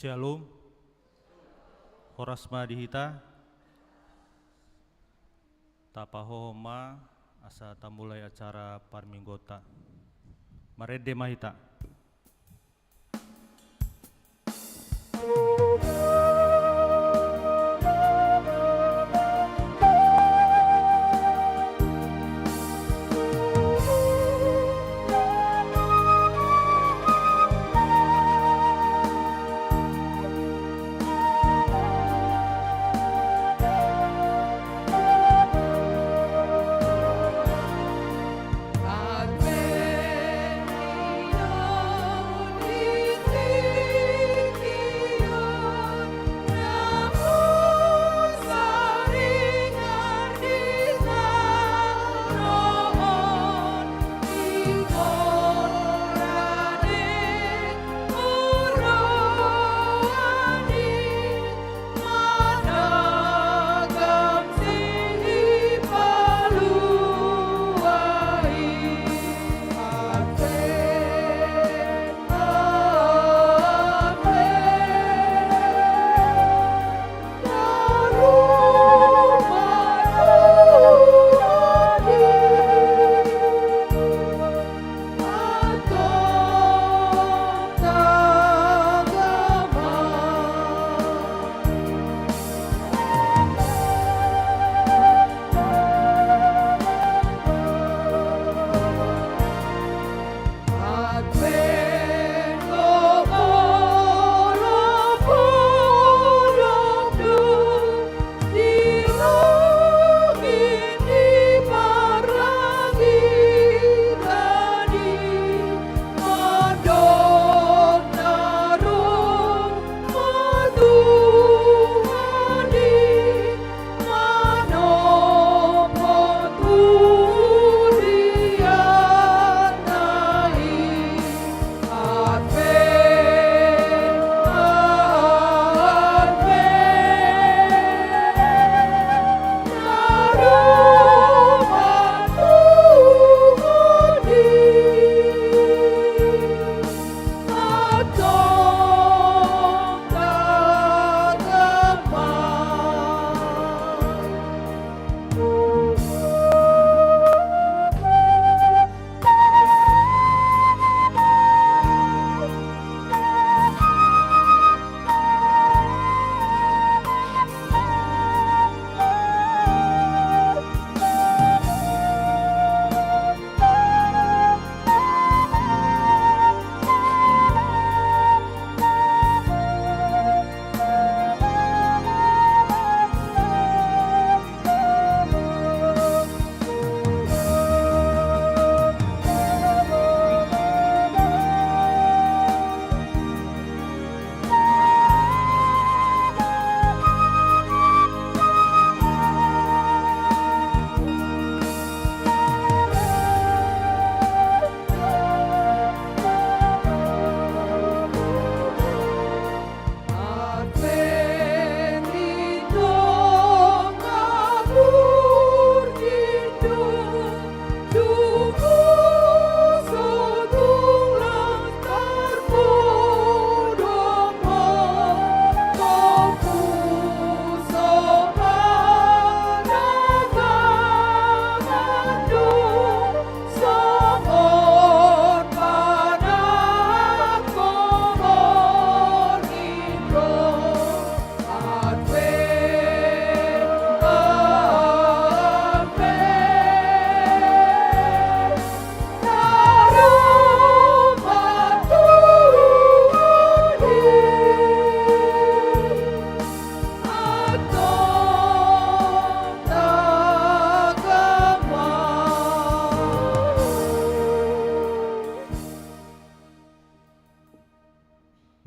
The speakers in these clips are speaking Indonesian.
Shalom, horas madihita, tapahohoma asa tamulai acara parminggota. Marede mahita.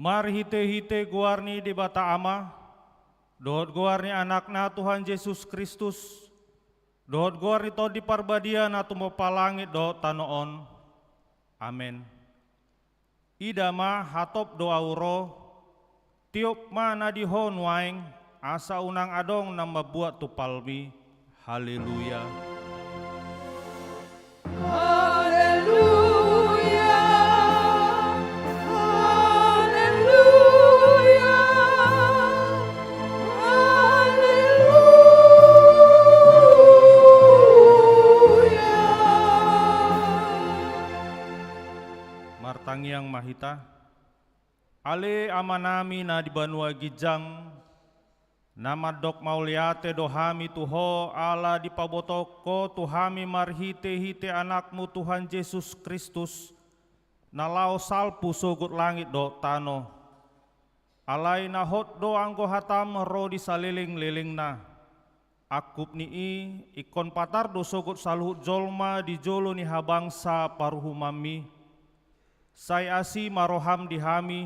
Mar hite-hite guarni di bata ama, dohot guarni anakna Tuhan Yesus Kristus, dohot guarni to di parbadia na tumopalangit dohot tanoon. Amen. Ida ma hatop doa uro, tiop ma na dihon waing, asa unang adong na mabuat tu palmi. Haleluya. Haleluya, haleluya. mahita. Ale amanami na di banua gijang, nama dok mauliate dohami Tuho Allah di pabotoko Tuhami marhite-hite anakmu Tuhan Yesus Kristus, nalau salpu sugut langit do tano. Alai nahot do anggo hatam ro di saliling-liling na. Akup ni ikon patar do sogot saluhut jolma di jolo ni habangsa paruhumami. Sai asi maroham dihami,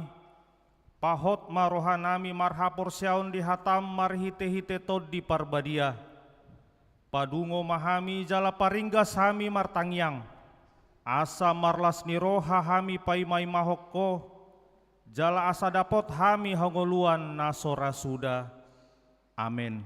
pahot marohanami marhapor syaun di hatam marhite-hite tod di parbadia. Padungo mahami jala paringgas hami martangyang, asa marlas ni roha hami paimai mahokko, jala asa dapot hami hongoluan nasora suda. Amin.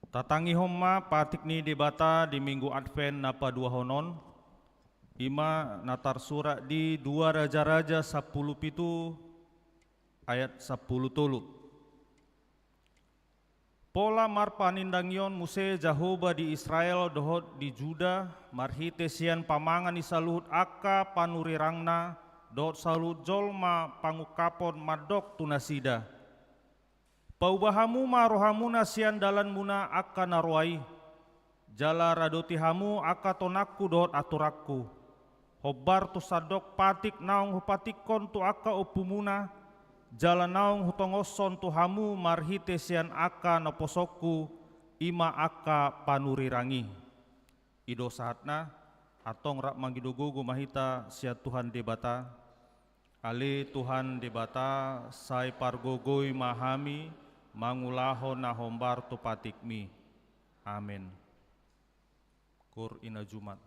Tatangi homa patik ni debata di minggu Advent napa dua honon. Ima natar surat di 2 Raja-Raja 10 pitu ayat 10 tolu. Pola mar panindangyon muse Jahoba di Israel dohot di Juda marhite sian pamangan di saluhut aka panurirangna dohot saluhut jolma pangukapon madok tunasida. Paubahamu marohamuna sian dalan muna aka narwai, jala radotihamu aka tonakku dohot aturakku. Hobar tu sadok patik naung hupatikon tu aka opumuna, jala naung hutongoson tu hamu marhite sian aka naposokku ima aka panurirangi. Ido saatna atong rak manggidogogo mahita sia Tuhan debata. Ale Tuhan debata sai pargogoi mahami mangulaho na hombar tu patikmi. Amin. Kur ina Jumat.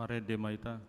Marede maita.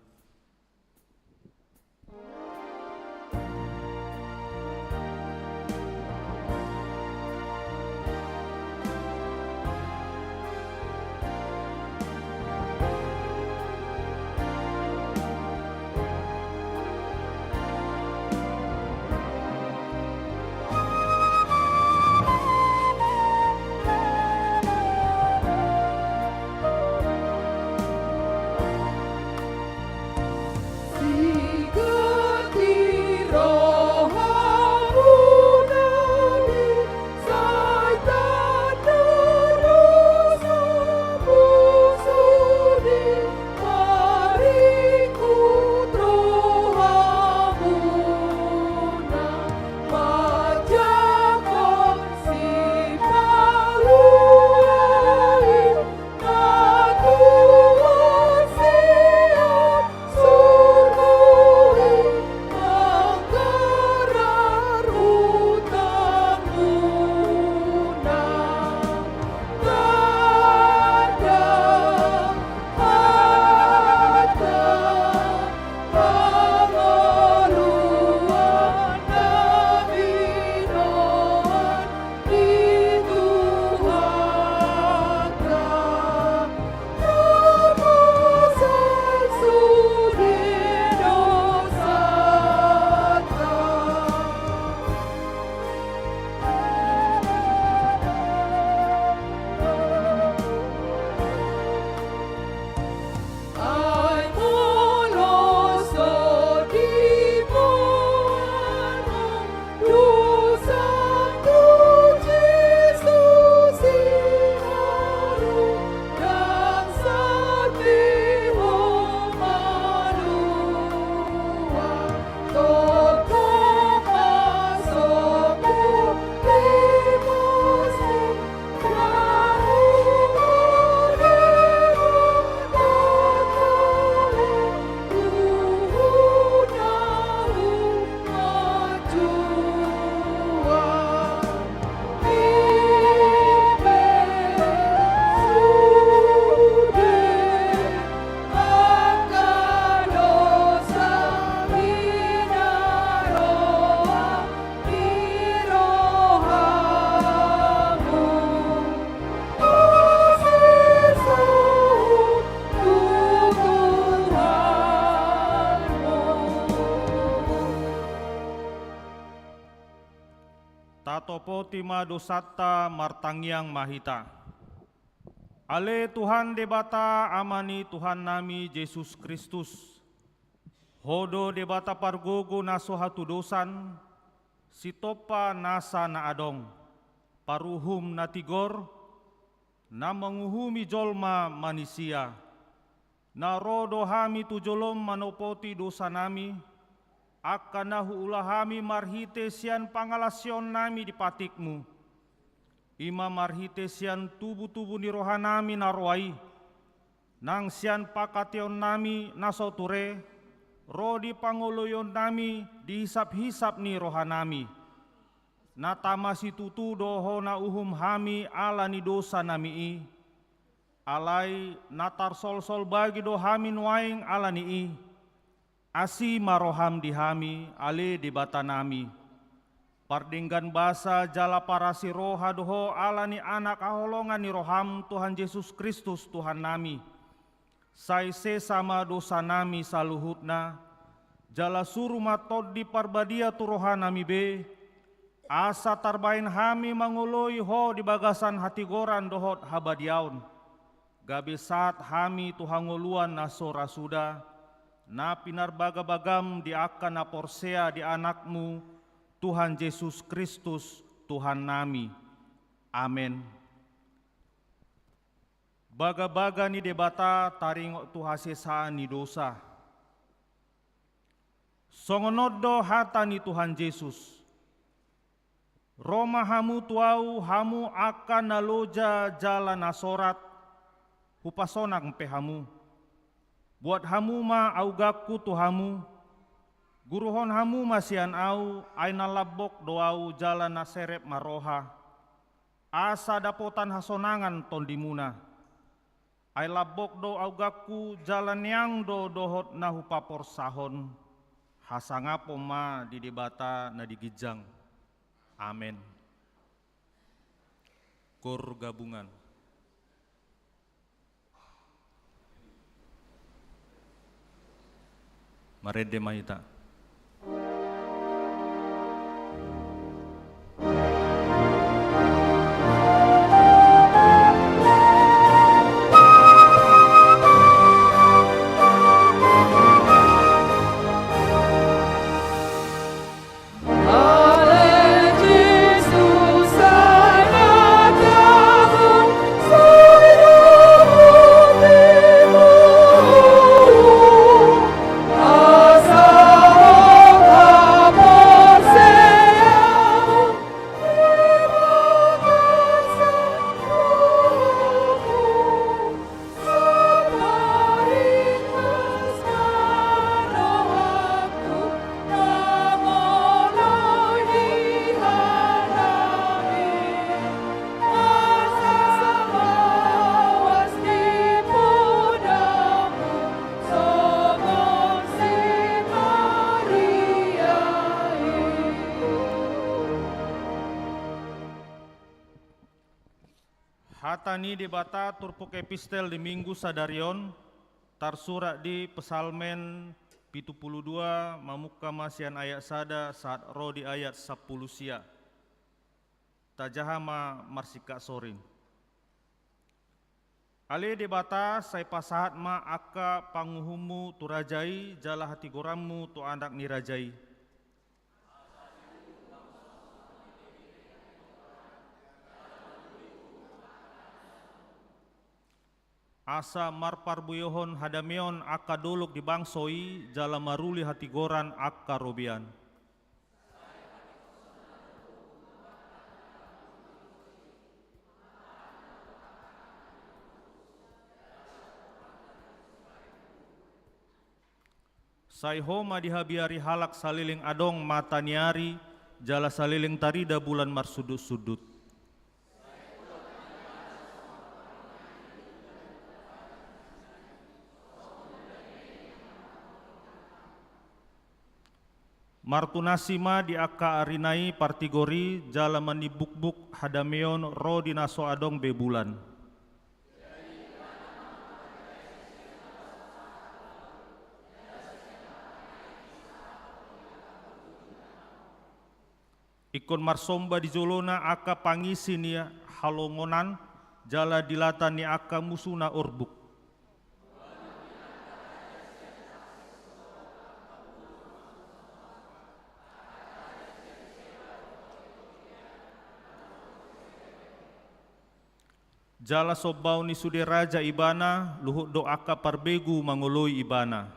Tatopo tima dosata martangiang mahita. Ale Tuhan debata amani Tuhan nami Yesus Kristus. Hodo debata pargogo naso hatu dosan, sitopa nasa na adong, paruhum na tigor, na menguhumi jolma manusia. Na rodo hami tujolom manopoti dosa nami, akan nahu ulahami marhite sian pangalasyon nami di patikmu. Ima marhite sian tubuh-tubuh ni rohanami narwai, nang sian pakation nami nasoture, rodi pangoloyon nami dihisap-hisap ni rohanami. Natamasi tutu doho na uhum hami ala ni dosa nami alai natar sol-sol bagi dohami nuaing ala ni asi maroham dihami ale di bata nami. Pardinggan basa jala parasi roha doho ala ni anak aholongan ni roham Tuhan Yesus Kristus Tuhan nami. Saise sama dosa nami saluhutna, jala suruh matod di parbadia tu roha nami be, asa tarbain hami manguloi ho di bagasan hati goran dohot habadiaun. Gabe saat hami tuhanguluan nasora suda, na pinarbagabagam di akan na porsea di anakmu, Tuhan Yesus Kristus Tuhan nami. Amin. Baga-baga ni debata taring tuhasesaan ni dosa. Songonodo hata ni Tuhan Yesus. Roma hamu tuau hamu akan naloja jalan nasorat, hupasonak mpe hamu. Buat hamu ma augaku tu hamu, guruhon hamu masian au, aina labok doau jalan naserep maroha, asa dapotan hasonangan tondimuna. Ai labok do augaku jalan yang do dohot nahu papor sahon. Hasangapo ma di debata na digijang. Amin. Kor gabungan. Marede mahita. Hatani debata turpuk epistel di minggu sadarion tarsurat di pesalmen 72 mamuka masian ayat sada saat roh di ayat 10 sia. Tajahama marsika sorin. Ale debata sai pasahat ma aka panguhumu tu rajai jala hati gorammu tu anak ni rajai. Asa marpar buyohon hadameon aka dolok di bangsoi jala maruli hati goran aka robian. Sai homa dihabiari halak saliling adong mata niari jala saliling tarida bulan marsudut-sudut. Martunasima di aka arinai partigori jala manibuk-buk hadameon ro dinaso adong bebulan. Ikon marsomba di jolona aka pangisi ni halongonan jala dilatan ni aka musuna urbuk. Jala sobau ni sude raja ibana luhut do aka parbegu mangoloi ibana.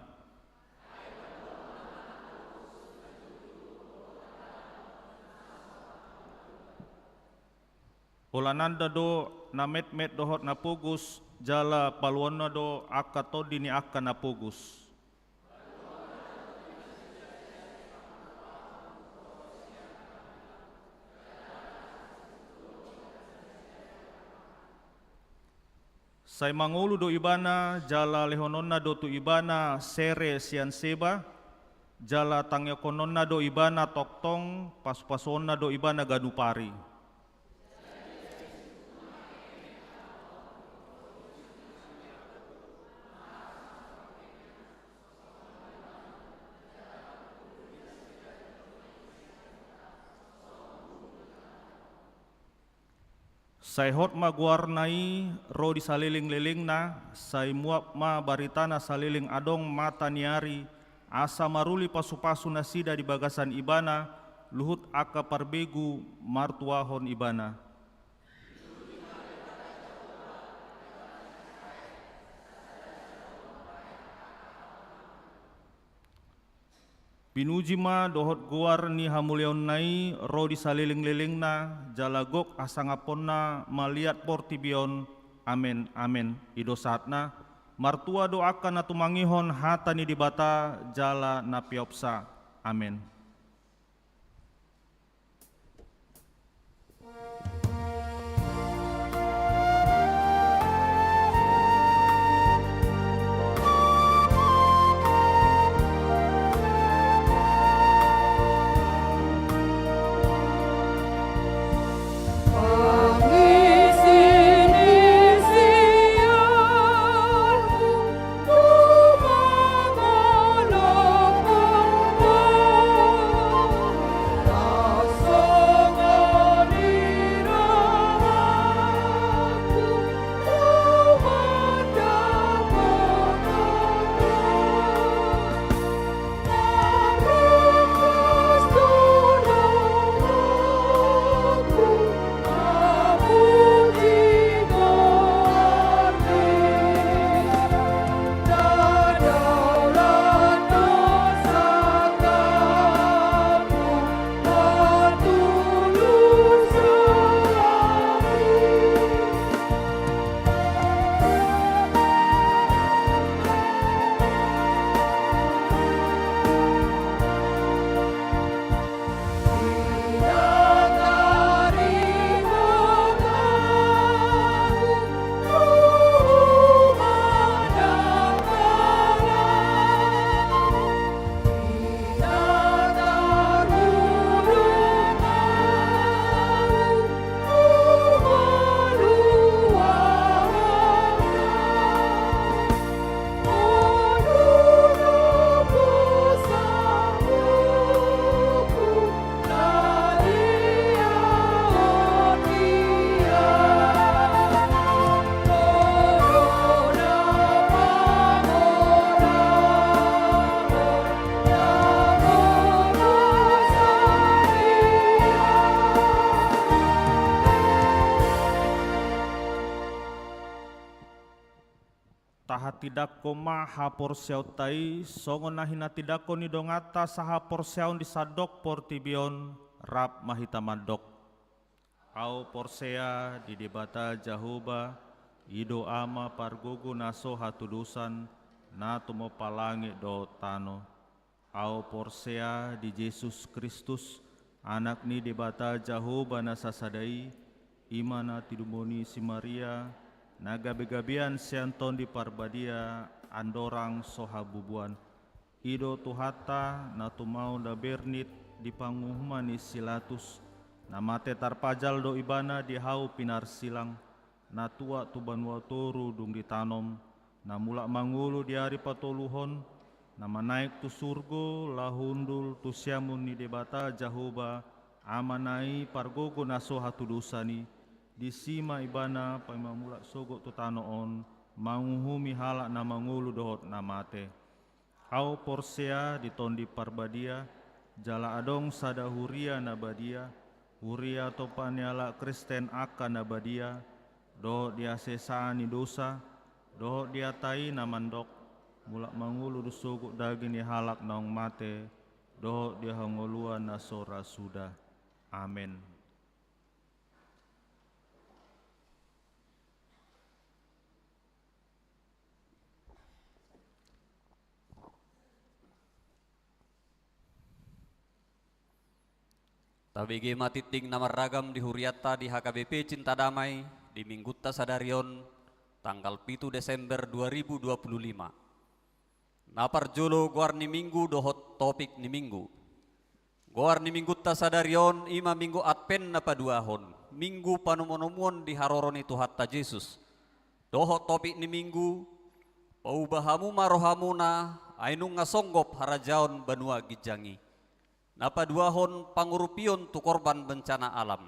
Olananda do namet-met dohot napogus jala paluana do aka todi ni aka napogus. Sai mangulu do ibana jala lehononna do tu ibana sere sian seba jala tangyakononna do ibana toktong pas-pasonna do ibana gadupari. Sai hot ma guarnai ro di saliling-liling na, sai muap ma baritana saliling adong mata niari, asa maruli pasu-pasu nasida di bagasan ibana, luhut aka parbegu martuahon ibana. Pinuji ma dohot guar ni hamulion nai ro di saliling-liling na jalagok asangaponna maliat portibion amen amen idosatna martua doakan na tumangihon hatani di bata jala na piopsa amen. tidak ko maha porsiaw tai songon nahina tidak ko ni dongata saha porsiaw di sadok portibion rap mahita madok. Au porsea di debata jahuba ido ama pargogo naso hatudusan na tumo palangi do tano. Au porsea di Yesus Kristus anak ni debata jahuba na sasadai imana tidumoni si Maria nagabe-gabean si Anton di parbadia andorang sohabubuan ido tuhata na tumau da bernit di panguhuman ni silatus na mate tarpajal do ibana di hau pinar silang na tua tuban watoru dung ditanom na mulak mangulu di hari patoluhon na manaik tu surgo lahundul tu siamun ni debata jahuba amanai pargogo naso hatudusani di sima ibana paimamula sogo tu tanoon manguhumi halak na mangulu dohot na mate. Au porsea di tondi parbadia jala adong sada huria nabadia huria topan yala Kristen akan nabadia dohot dia sesani dosa dohot dia tai namandok mulak mangulu du sogo daging ni halak naong mate dohot dia hangoluan nasora sudah. Amin. Tabigi matiting nama ragam di Huriata di HKBP Cinta Damai di Minggutta Sadarion tanggal 7 Desember 2025. Napar jolo guar ni minggu dohot topik ni minggu. Guar ni Minggutta Sadarion ima minggu adpen napa duahon. Minggu panumonomuon di haroron itu hatta Yesus. Dohot topik ni minggu paubahamu marohamuna ainung ngasonggop harajaon banua gijangi. Napa duahon pangurupion tu korban bencana alam.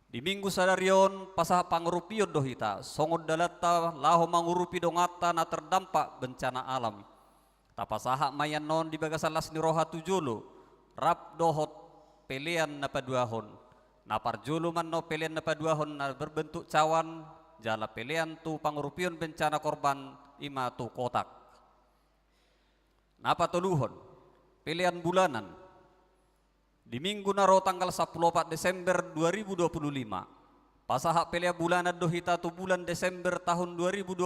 Di minggu sadarion pasah pangurupion dohita songod dalata laho mangurupi dongata na terdampak bencana alam. Tapasaha mayan non di bagasan las ni roha tujolo rap dohot pelean napa duahon. Napar jolo man no pelean napa duahon na berbentuk cawan jala pelean tu pangurupion bencana korban ima tu kotak. Napa toluhon pelean bulanan. Di minggu naro tanggal 14 Desember 2025 pasahat pelea bulanan dohita tu bulan Desember tahun 2025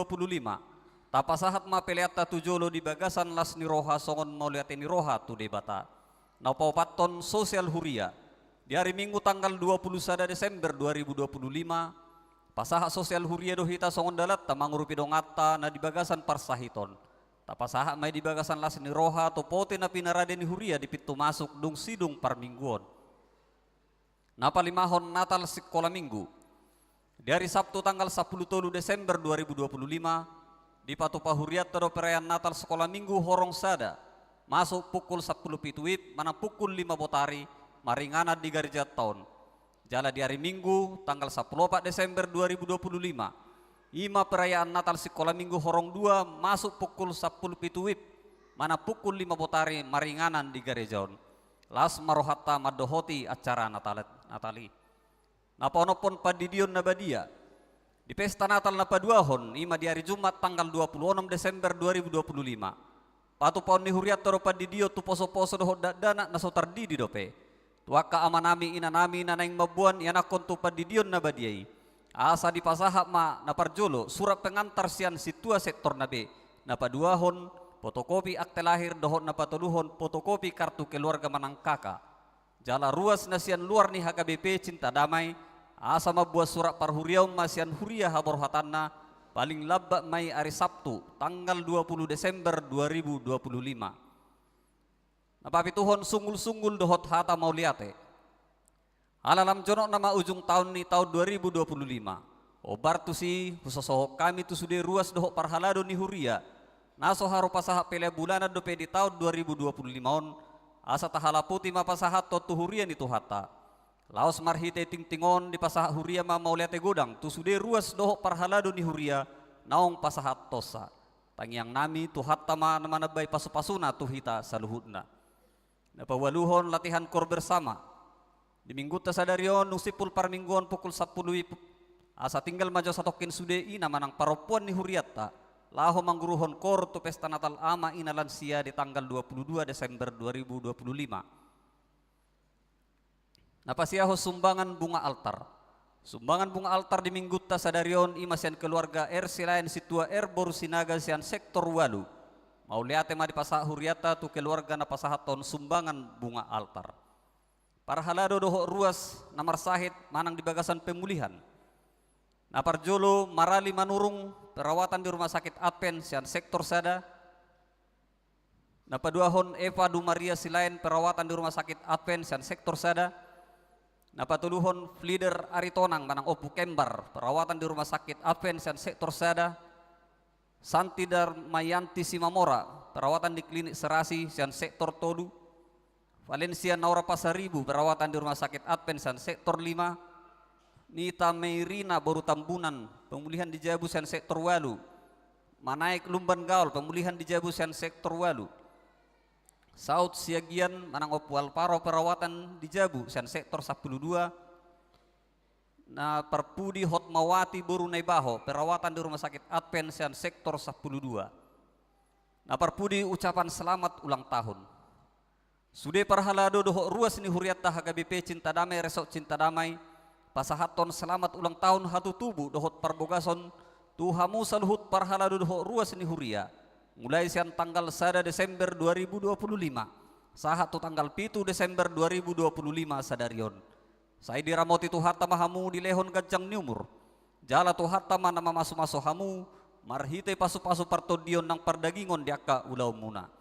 tapasahat ma peleata tu jolo di bagasan las ni roha songon mauliate ni roha tu debata napau paton sosial huria di hari minggu tanggal 21 Desember 2025 pasahat sosial huria dohita songon dalat tamangurupi dongata na di bagasan parsahiton. Tapasaha may di bagasan las ni roha to pote na pinarade ni huria di pintu masuk dung sidung parmingguon. Napalimahon Natal sekolah minggu. Di hari Sabtu tanggal 10 Desember 2025 di patupa huriat tado perayaan Natal sekolah minggu horong sada masuk pukul 10 pituit mana pukul 5 botari maringana di gereja tahun. Jala di hari Minggu tanggal 14 Desember 2025 ima perayaan Natal sekolah minggu horong 2 masuk pukul 10 pituit mana pukul 5 botari maringanan di gerejaon. Las marohata madohoti acara Natali. Naponopon padidion nabadia. Di pesta Natal napaduahon ima di hari Jumat tanggal 26 Desember 2025. Patu paon ni huriat toro padidio tu poso-poso dohot dana naso tardidi dope. Tuaka amanami inanami nanaing mabuan yanakon tu padidion nabadiai. Asa di pasahap ma naparjolo surat pengantar sian situa sektor nabe napaduahon fotokopi akte lahir dohot napatoluhon fotokopi kartu keluarga manang kakak jala ruas nasian luar ni HKBP Cinta Damai asa mabuat surat parhuriaum masian huria habor hatanna paling labak mai hari Sabtu tanggal 20 Desember 2025 napapituhon sungul-sungul dohot hata mauliate alalam jonok nama ujung tahun ni tahun 2025. Obar tu si husosohok kami tu sudah ruas dohok parhalado ni huria. Naso haro pasaha pelea bulanan dope di tahun 2025 on. Asa tahala putih ma pasahat to tu huria ni tuhata. Laos marhite ting-tingon di pasaha huria ma mauliate godang tu sudah ruas dohok parhalado ni huria naong pasahat tosa. Tangiang nami tuhata ma namanabay pasu-pasuna tuhita saluhudna. Napawaluhon latihan kor bersama. Di Minggutta Sadarion nusipul parmingguan pukul 10 asa tinggal majo satokin sudei namanang paropuan ni huriatta laho mangguruhon kor tu pesta Natal ama ina lansia di tanggal 22 Desember 2025. Napasiaho sumbangan bunga altar. Sumbangan bunga altar di minggu ta sadarion imasian keluarga silain situa boru sinaga sian sektor walu. Mau liate ma di pasah huriata tu keluarga na pasahaton sumbangan bunga altar. Para halado doho ruas namar sahid manang di bagasan pemulihan. Napar jolo marali manurung perawatan di rumah sakit Advent sian sektor sada. Napaduahon Eva du Maria silain perawatan di rumah sakit Advent sian sektor sada. Napatuluhon Flider Aritonang manang Opu Kembar perawatan di rumah sakit Advent sian sektor sada. Santi Darmayanti Simamora perawatan di klinik Serasi sian sektor tolu. Valencia Naura Pasaribu perawatan di rumah sakit Advent sian sektor 5. Nita Meirina Boru Tambunan pemulihan di Jabu sian sektor walu. Manaik Lumban Gaul pemulihan di Jabu sian sektor walu. Saud Siagian manang Opu Alparo perawatan di Jabu sian sektor 12. Na Perpudi Hotmawati Boru Naibaho perawatan di rumah sakit Advent sian sektor 12. Na Perpudi ucapan selamat ulang tahun. Sude parhalado doho ruas ni huriata HKBP Cinta Damai Resort Cinta Damai pasahaton selamat ulang tahun hatu tubuh dohot parbogason tuhamu saluhut parhalado doho ruas ni huria mulai sian tanggal 1 Desember 2025 sahat tu tanggal 7 Desember 2025 sadarion. Saya diramoti tu hatta mahamu di lehon gajang niumur. Jala tu hatta mana masu-masu hamu marhite pasu-pasu partodion nang pardagingon diaka ulau muna.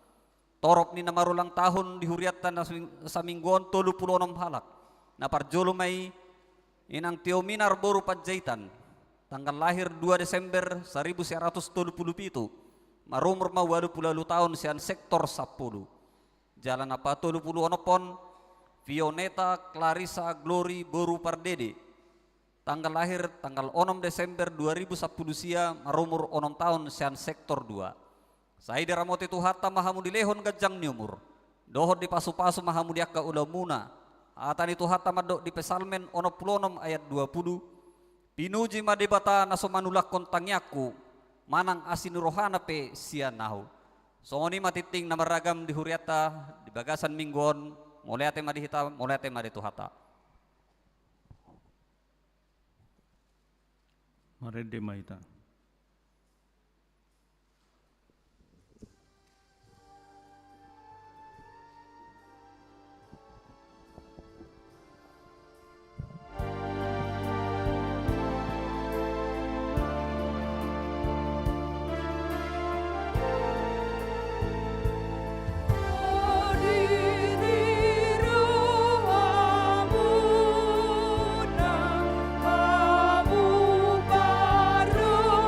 Torop ni namarulang tahun di huriatan sa mingguan 36 halak. Na parjolo may inang Teominar Boru Panjaitan tanggal lahir 2 Desember 1977. Marumur ma 80 tahun sian sektor 10. Jalan apa 70 onopon Vioneta Clarissa Glory Boru Pardede. Tanggal lahir tanggal 6 Desember 2010 sia marumur 6 tahun sian sektor 2. Saya diramoti tu hatta mahamu di lehon gajang niumur. Dohot di pasu-pasu mahamu diaka ulamuna. Atani tu hatta madok di pesalmen ono pulonom ayat 20. Pinuji madebata naso manulak kontangyaku manang asin rohana pe sia nahu. Songoni matiting namaragam di huriata di bagasan mingguon mulai ate madihita mulai ate madi tu hatta. Marede maita. Kamu baru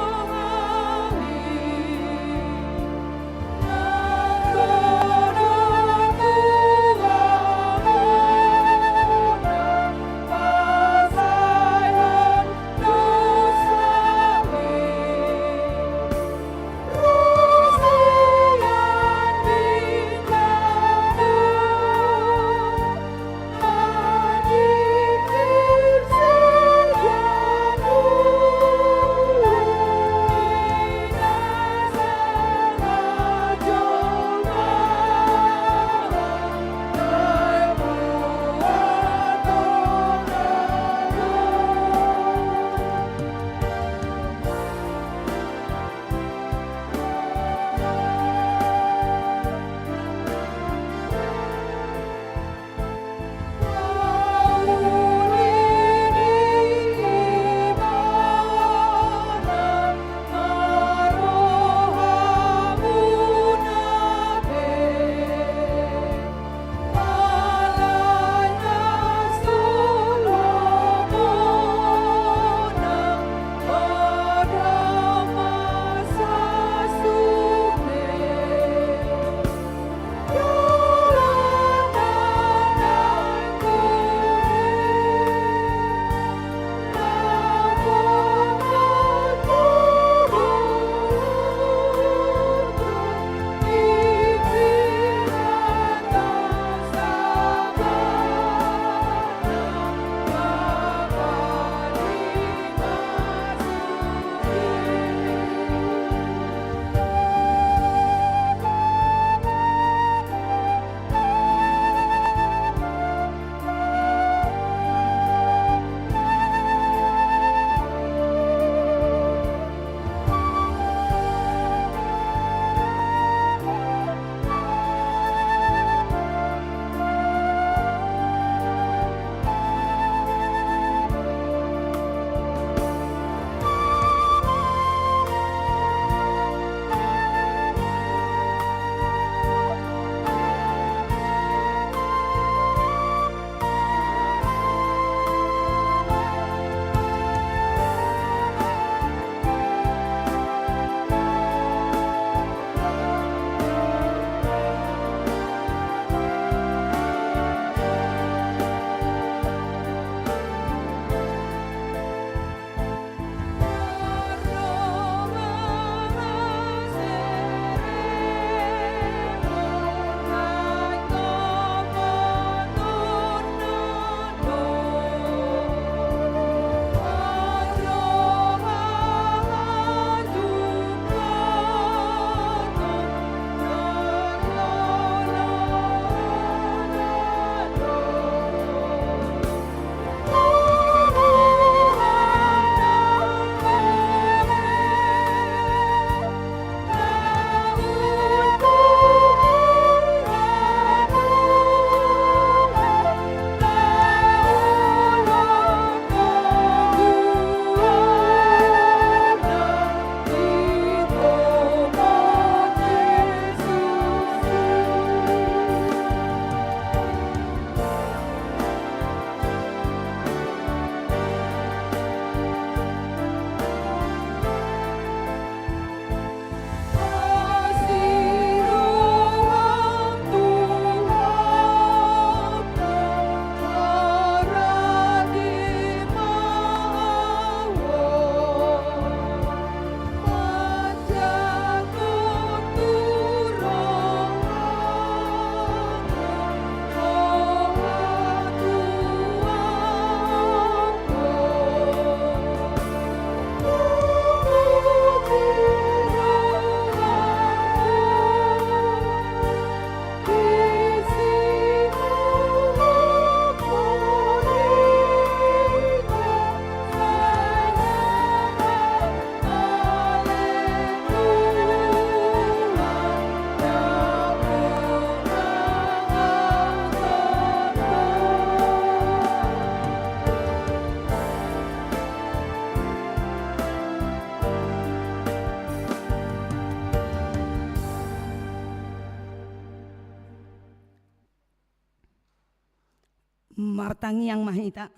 Martangi yang mahita.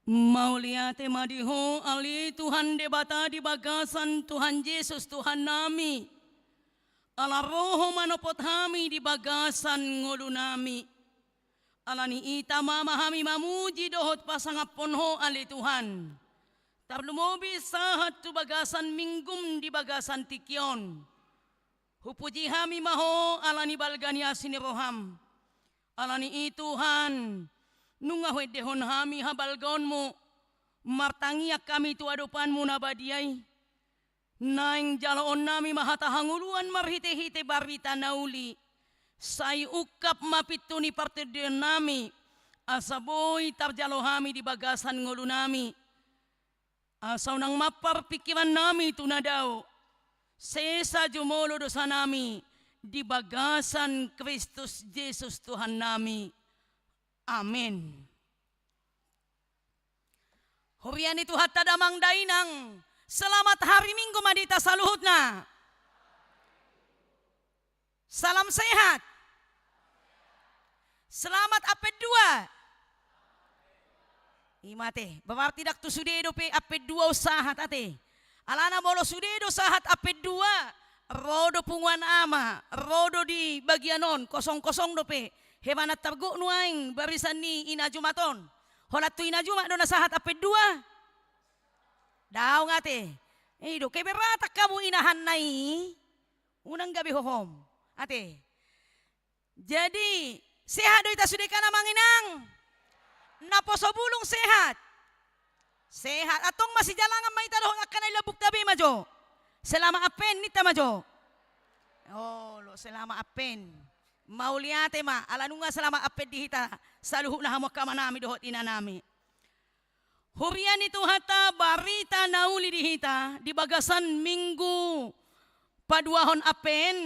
Mauliate madiho ali Tuhan debata di bagasan Tuhan Yesus Tuhan nami. Ala roho manopot hami di bagasan ngulu nami. Ala ni ita mamahami mamuji dohot pasangaponho ali Tuhan. Tarlumobi sahat tu bagasan minggum di bagasan tikyon. Hupuji hami maho ala ni balgania siniroham. Ala ni Tuhan. Nunga dehon hami habalgonmu. Martangiak kami tu adupanmu nabadiay. Naing jalaon nami mahatahanguluan marhite-hite barita nauli. Say ukap mapituni partiden nami. Asaboy tarjalo hami di bagasan ngulu nami. Asaw nang mapar pikiran nami tunadaw. Sesa jumolo dosa nami. Di bagasan Kristus Yesus Tuhan nami. Amin. Hurian itu hatta damang dainang. Selamat hari Minggu madita saluhutna. Salam sehat. Selamat apet dua. Imate, bapak tidak tu sudedo pe apet dua usaha tate. Alana bolo sudedo sahat apet dua. Rodo punguan ama, rodo di bagian non kosong-kosong dope. Hebanat targo nuaing barisan ni inajumaton. Holat tu inajuma do nasahat apet dua. Daw ngate. Do kay berata kamu inahan nai. Unang gabi hohom. Ate. Jadi sehat do ita sudeka na manginang. Naposo bulong sehat. Sehat atong masih jalangan may talo akan ay labuk tabi majo. Selama apen nita majo. Oh, lo selama apen. Mauliate ma, alanunga selama apet dihita, saluhu na hamok kamanami dohot inanami. Hurian itu hata barita nauli dihita, di bagasan minggu paduahon apen.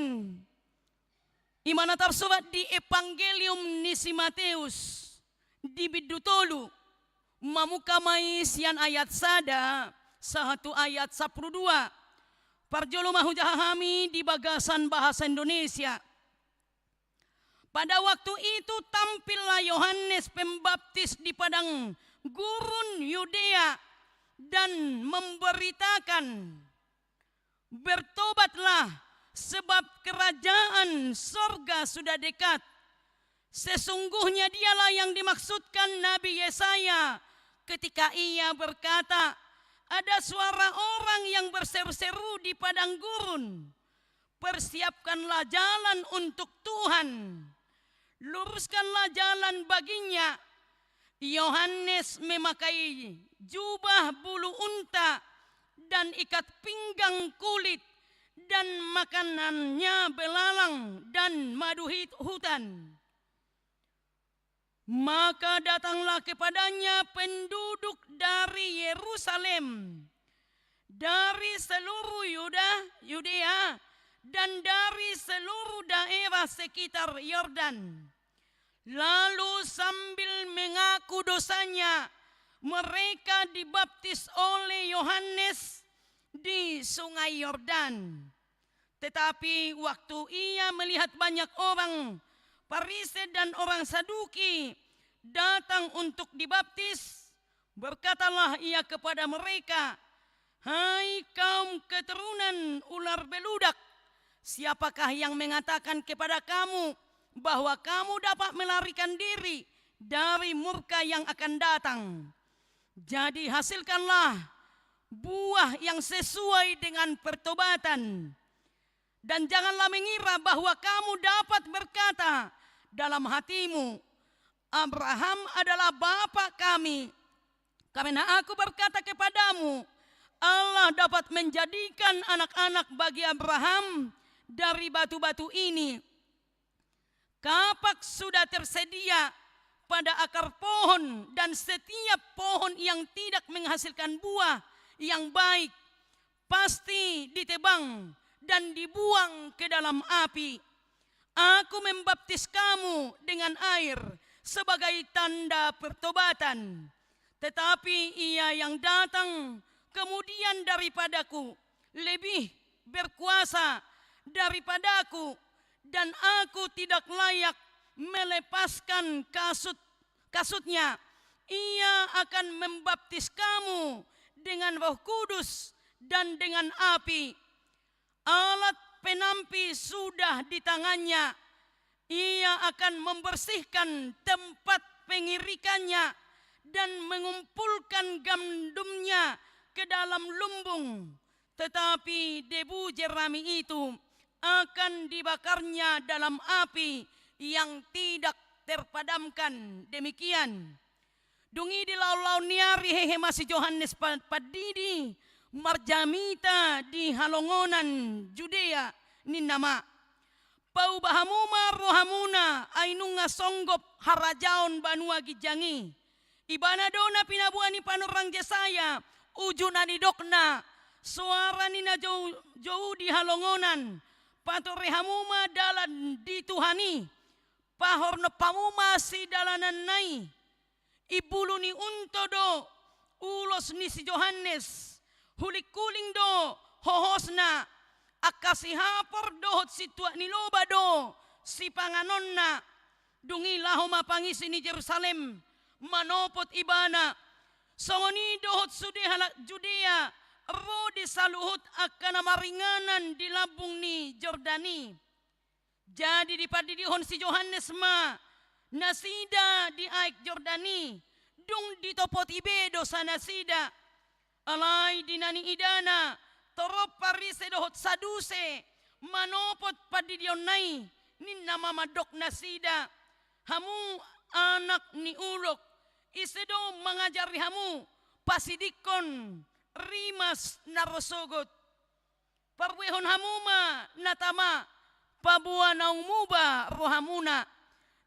Imana tersurat di Evangelium ni si Mateus, di bidutolu, mamukamai sian ayat sada, satu ayat 12. Parjolo mahujahami di bagasan bahasa Indonesia. Pada waktu itu tampillah Yohanes Pembaptis di padang gurun Yudea dan memberitakan, bertobatlah sebab kerajaan sorga sudah dekat. Sesungguhnya dialah yang dimaksudkan Nabi Yesaya ketika ia berkata, ada suara orang yang berseru-seru di padang gurun, persiapkanlah jalan untuk Tuhan. Luruskanlah jalan baginya. Yohanes memakai jubah bulu unta dan ikat pinggang kulit dan makanannya belalang dan madu hutan. Maka datanglah kepadanya penduduk dari Yerusalem, dari seluruh Yudea dan dari seluruh daerah sekitar Yordan. Lalu sambil mengaku dosanya, mereka dibaptis oleh Yohanes di sungai Yordan. Tetapi waktu ia melihat banyak orang Farisi dan orang Saduki datang untuk dibaptis, berkatalah ia kepada mereka, hai kaum keturunan ular beludak, siapakah yang mengatakan kepada kamu bahwa kamu dapat melarikan diri dari murka yang akan datang? Jadi hasilkanlah buah yang sesuai dengan pertobatan. Dan janganlah mengira bahwa kamu dapat berkata dalam hatimu, Abraham adalah bapa kami. Karena aku berkata kepadamu, Allah dapat menjadikan anak-anak bagi Abraham dari batu-batu ini. Kapak sudah tersedia pada akar pohon, dan setiap pohon yang tidak menghasilkan buah yang baik pasti ditebang dan dibuang ke dalam api. Aku membaptis kamu dengan air sebagai tanda pertobatan. Tetapi ia yang datang kemudian daripadaku lebih berkuasa daripadaku, dan aku tidak layak melepaskan kasutnya. Ia akan membaptis kamu dengan Roh Kudus dan dengan api. Alat penampi sudah di tangannya. Ia akan membersihkan tempat pengirikannya dan mengumpulkan gandumnya ke dalam lumbung. Tetapi debu jerami itu akan dibakarnya dalam api yang tidak terpadamkan. Demikian. Dungi di lau-lau niari hehe masih Yohanes padidi marjamita di halongonan Judea ni nama. Pau bahamuma rohamuna ainunga songgop harajaon banua gijangi. Ibana dona pinabuani panorang Jesaya ujuna ni dokna. Suara ni na jauh di halongonan. Patore hamuma dalan di Tuhani. Pahor no pamuma si dalanan nai. Ibulu ni unto do ulos ni si Yohanes. Hulik kuling do hohosna. Akasi hapor dohot si tuak ni loba do si panganonna. Dungi laho mapangisi ni Jerusalem. Manopot ibana. Songoni dohot sude halak Judea. Rode saluhut akan maringanan di labung ni Jordani. Jadi dipadidihon si Yohanes ma. Nasida di aik Jordani. Dung ditopot ibedo sa nasida. Alay dinani idana. Torop parise dohot saduse. Manopot padidion nai. Ninna mamadok nasida. Hamu anak ni ulok. Isedo mengajari hamu. Pasidikon. Rimas narosogot. Parwehon hamuma natama. Pabuan naumuba rohamuna.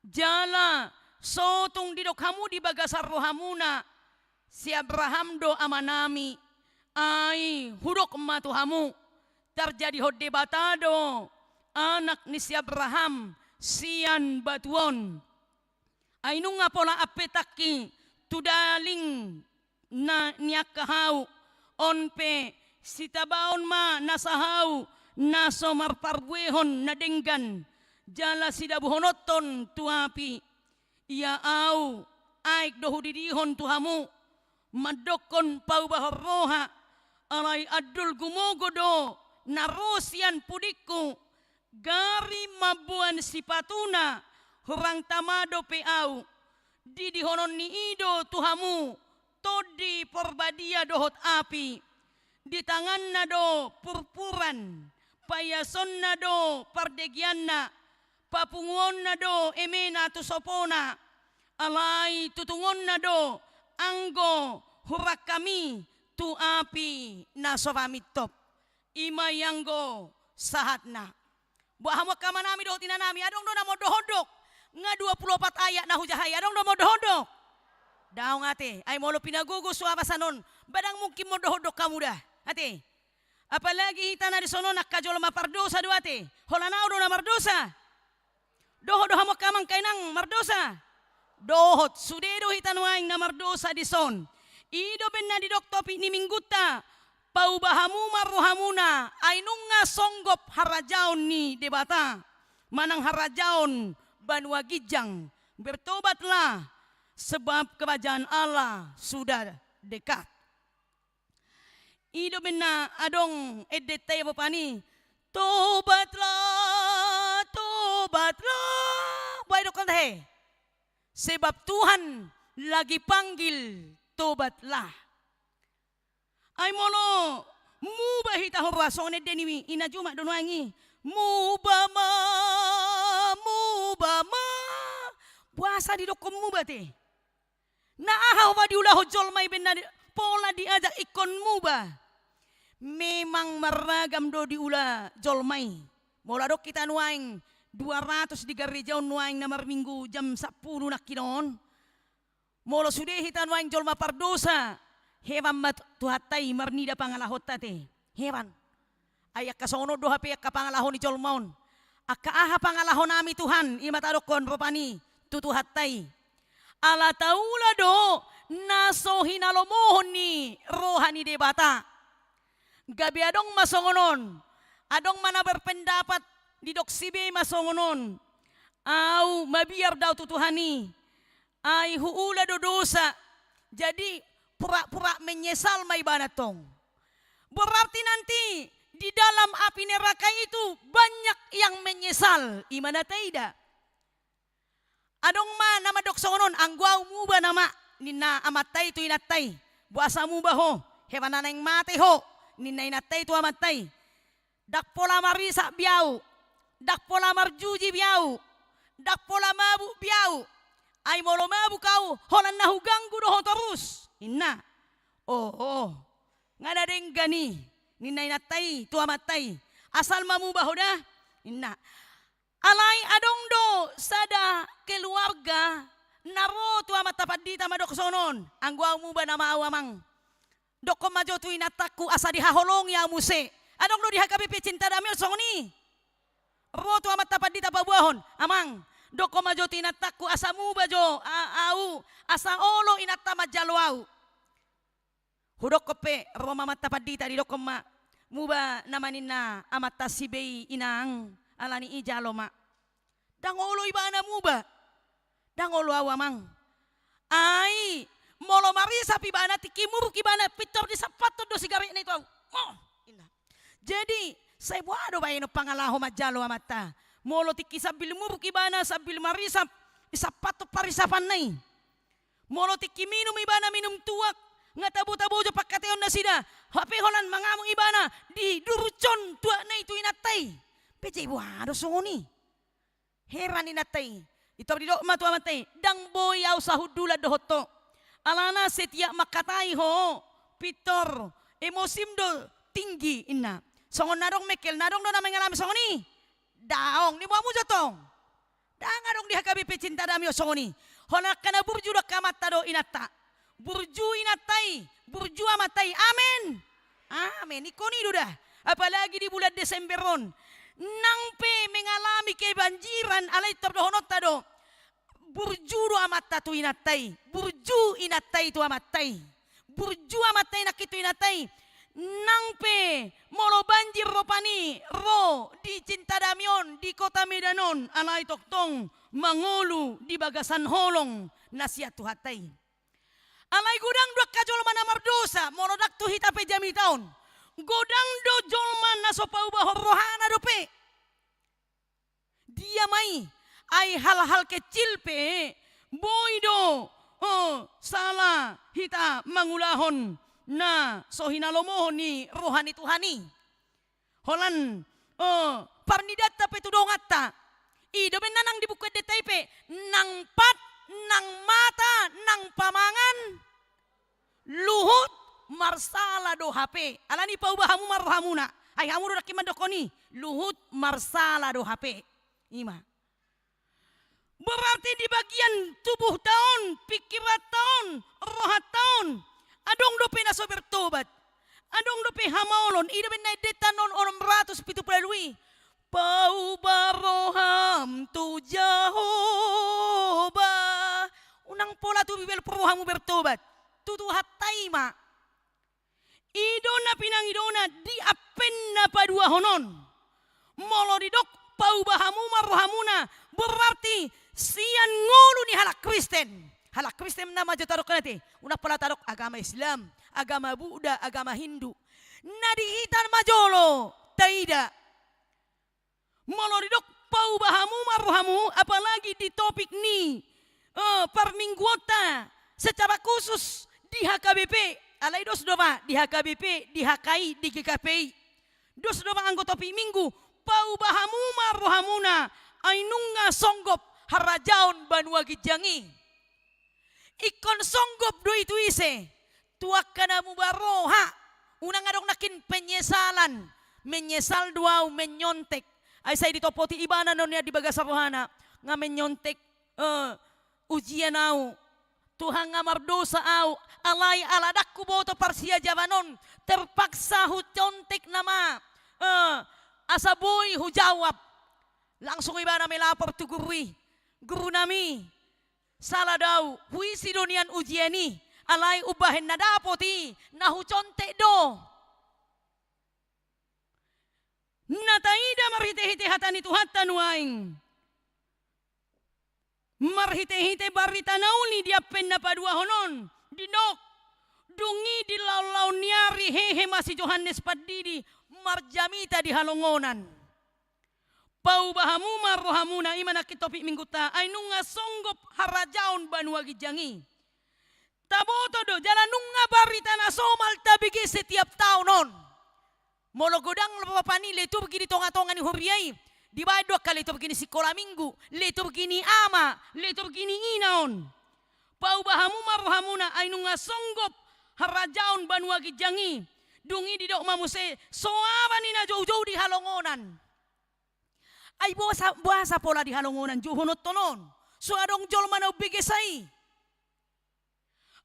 Jala sotung didok hamu di bagasar rohamuna. Si Abraham do amanami. Ai hudok matu hamu. Terjadi hot debatado. Anak ni si Abraham. Sian batuon. Ainunga pola apetaki. Tudaling na niakahau. Onpe sitabaon ma nasahau. Naso marparbuehon nadenggan. Jala sidabuhonoton tuapi. Ia au aik dohu didihon tuhamu. Madokon pau bahor roha. Alai adul gumogodo. Narosian pudiku. Gari mabuan sipatuna. Hurang tamado peau. Didihonon ni ido tuhamu. Todi porbadia dohot api. Di tangan nado purpuran. Payason nado pardegianna. Papungon na do emena tu sopona. Alay tutungon na do anggo hurak kami tu api na sopamitop. Imayanggo sahat na. Buahamok kama nami dohot inanami. Adong do na mo dohodok. Nga 24 ayat na hujahay. Adong do mo dohodok. Daong ate. Ay molo pinagugo suapa sanon. Badang mungkin mo dohodok kamu dah. Ate. Apalagi hita na disono nakajol mapardosa do ate. Holanao do na mardosa. Dohot doha mo kamang kainang mardosa. Dohot sudedo hitanuaing na mardosa di son. Ido ben na di doktopi ni mingguta. Paubahamu marrohamuna. Ainunga songgop harajaon ni debata. Manang harajaon banua gijang. Bertobatlah sebab kerajaan Allah sudah dekat. Ido ben na adong edetay bapani. Tobatlah, tobatlah. Baik dokter he. Sebab Tuhan lagi panggil tobatlah. Ay molo mubah hitahon rasone denimi ina juma donuangi. Mubama, mubama. Puasa di dokom mubah te. Naahaw ba diulah hojol may ben pola diajak ikon mubah. Memang meragam do diula jolmai. Mola dok kita nuaing 200 di gereja nuaing namar minggu jam 10 nak kinon. Mola sudah kita nuaing jolma pardosa. Hewan mat tuhatai marnida pangalahot tate. Hewan. Ayak kasono do hape ka pangalahon ni jolmaon. Akka aha pangalahon nami Tuhan imatadokon ropani tutuhatai. Ala taula do naso hinalomohon ni rohani debata. Gabi adong masongonon. Adong mana berpendapat di doksibe masongonon. Au mabiar daw tutuhani. Ay huula do dosa. Jadi pura-pura menyesal may banatong. Berarti nanti di dalam api neraka itu banyak yang menyesal. Imana taida. Adong ma nama doksonon angguau muba nama nina amatay tu inatay. Buasa muba ho. Hewan naneng mate ho. Nina inatay tu amatay. Dak pola marisa biau. Dak pola marjuji biau. Dak pola mabu biau. Ay molo mabu kau. Holan nahuganggu doho terus. Inna. Oh. Ngada deng gani. Nina inatay tu amatay. Asal mamu bahoda. Inna. Alay adong do sada keluarga naro tu amat tapat di tama dok sonon. Angguau mu ba nama awamang. Doko majo tu inataku asa dihaholong ya muse. Adong do dihakabipi cinta damil songni. Ro tu amat tapat di tapabuahon. Amang. Doko majo tu inataku asa mu bajo au asa olo inatama jalwau. Hudok kope ro mamat tapat di tadi doko ma. Muba namanina amat tasibei inang. Alani ijalo ma. Dangolo ibana muba. Dangolo awamang. Ay, molo marisa pibana tikimur kibana pitor di sapato do sigari nito. Oh, ina. Jadi, saya buado ba ino pangalaho majalo amata. Molo tiki sabil mur kibana sabil marisa isapato parisapan nai. Molo tiki minum ibana minum tuak. Nga tabo-tabo jo pakateon na sida. Hape holan mangamong ibana di durucon tuak na itu inatay. Pece ibu harus songoni. Heran inatay. Ito di dok matu amatay. Dang boy au sahudula dohoto. Alana setiap makatai ho. Pitor. Emosim do tinggi ina. Songon narong mekel. Narong do na mengalami songoni. Daong. Ni buamu jotong. Dang arong dihakabi pecinta dami o songoni. Honak kana burju do kamata do inata. Burju inatay. Burju amatay. Amin. Amin. Ikoni duda. Apalagi di bulan Desemberon. Nangpe mengalami kebanjiran alay terdohonot tado. Burju do amatta tu inatay. Burju inatay tu amatay. Burju amatay nakitu inatay. Nangpe molo banjir ropani ro di Cintadamion di kota Medanon alay toktong mangulu di bagasan holong nasiat tu hatay. Alay gudang dua kajol mana mardosa molo dak tu hitape jami taon. Godang do jolman na sopau bahor rohana dope. Dia mai ay hal-hal kecil pe boydo salah hita mangulahon na sohinalomohon ni rohani tuhani. Holan parnidatta pe tudongatta. Ido ben nanang dibuka detai pe nang pat nang mata nang pamangan luhut marsala do HP. Alani pau bahamu marhamuna. Ay hamu do dakiman dokoni. Luhut marsala do HP. Ima. Berarti di bagian tubuh tahun, pikiran tahun, rohat tahun. Adong dope naso bertobat. Adong dope hamaolon. Ida ben detanon 670 Pau baroham tu Jahoba. Unang pola tu bibel perohamu bertobat. Tutu hataima. Idona pinang idona di apenna padua honon. Molo didok pau bahamu marhamuna. Berarti sian ngulu ni halak Kristen. Halak Kristen nama jotarok nanti. Una pala tarok agama Islam, agama Buddha, agama Hindu. Nadihitan majolo taida. Molo didok pau bahamu marhamu apalagi di topik ni per mingguota secara khusus di HKBP. Alai dos doa di HKBP, di HKI, di GKPI. Dos doa anggota pi minggu. Pau bahamu marhamuna. Ainunga songgop harajaon banua gijangi. Ikon songgop do itu ise. Tuak kana mubaroha. Unang adong nakin penyesalan. Menyesal duau menyontek. Ay say ditopoti ibana nonya di bagas rohana. Nga menyontek ujian au. Tuhan ngamar dosa au. Alay aladakku boto parsia javanon. Terpaksa hucontek nama. Asaboy hujawab. Langsung ibana melapor tu gurui. Guru nami. Salah daw. Hui sidonian ujiani. Alay ubahin na dapoti. Nahucontek do. Nataida marhite-hite hatani Tuhan tanuaing. Marhite-hite barita nauli dia penna padua honon. Dinok. Dungi di lau-lau niari hehe masih Johannes padidi. Marjamita di halongonan. Pau bahamuma rohamuna imana kitopik mingguta. Ainunga songgop harajaon banua gijangi. Taboto do jalan nunga barita na somal tabigi setiap tahun on. Molo godang lapapani letu begini tonga-tonga ni huriai. Di bawah 2 kali itu begini sekolah minggu, letu begini ama, letu begini inaon. Pau bahamu marhamuna ainunga songgop harajaon banua gijangi. Dungi di dok mamuse soaba nina jauh-jauh di halongonan. Ai buasa pola di halongonan juhunot tonon. So adong jol manau bigesai.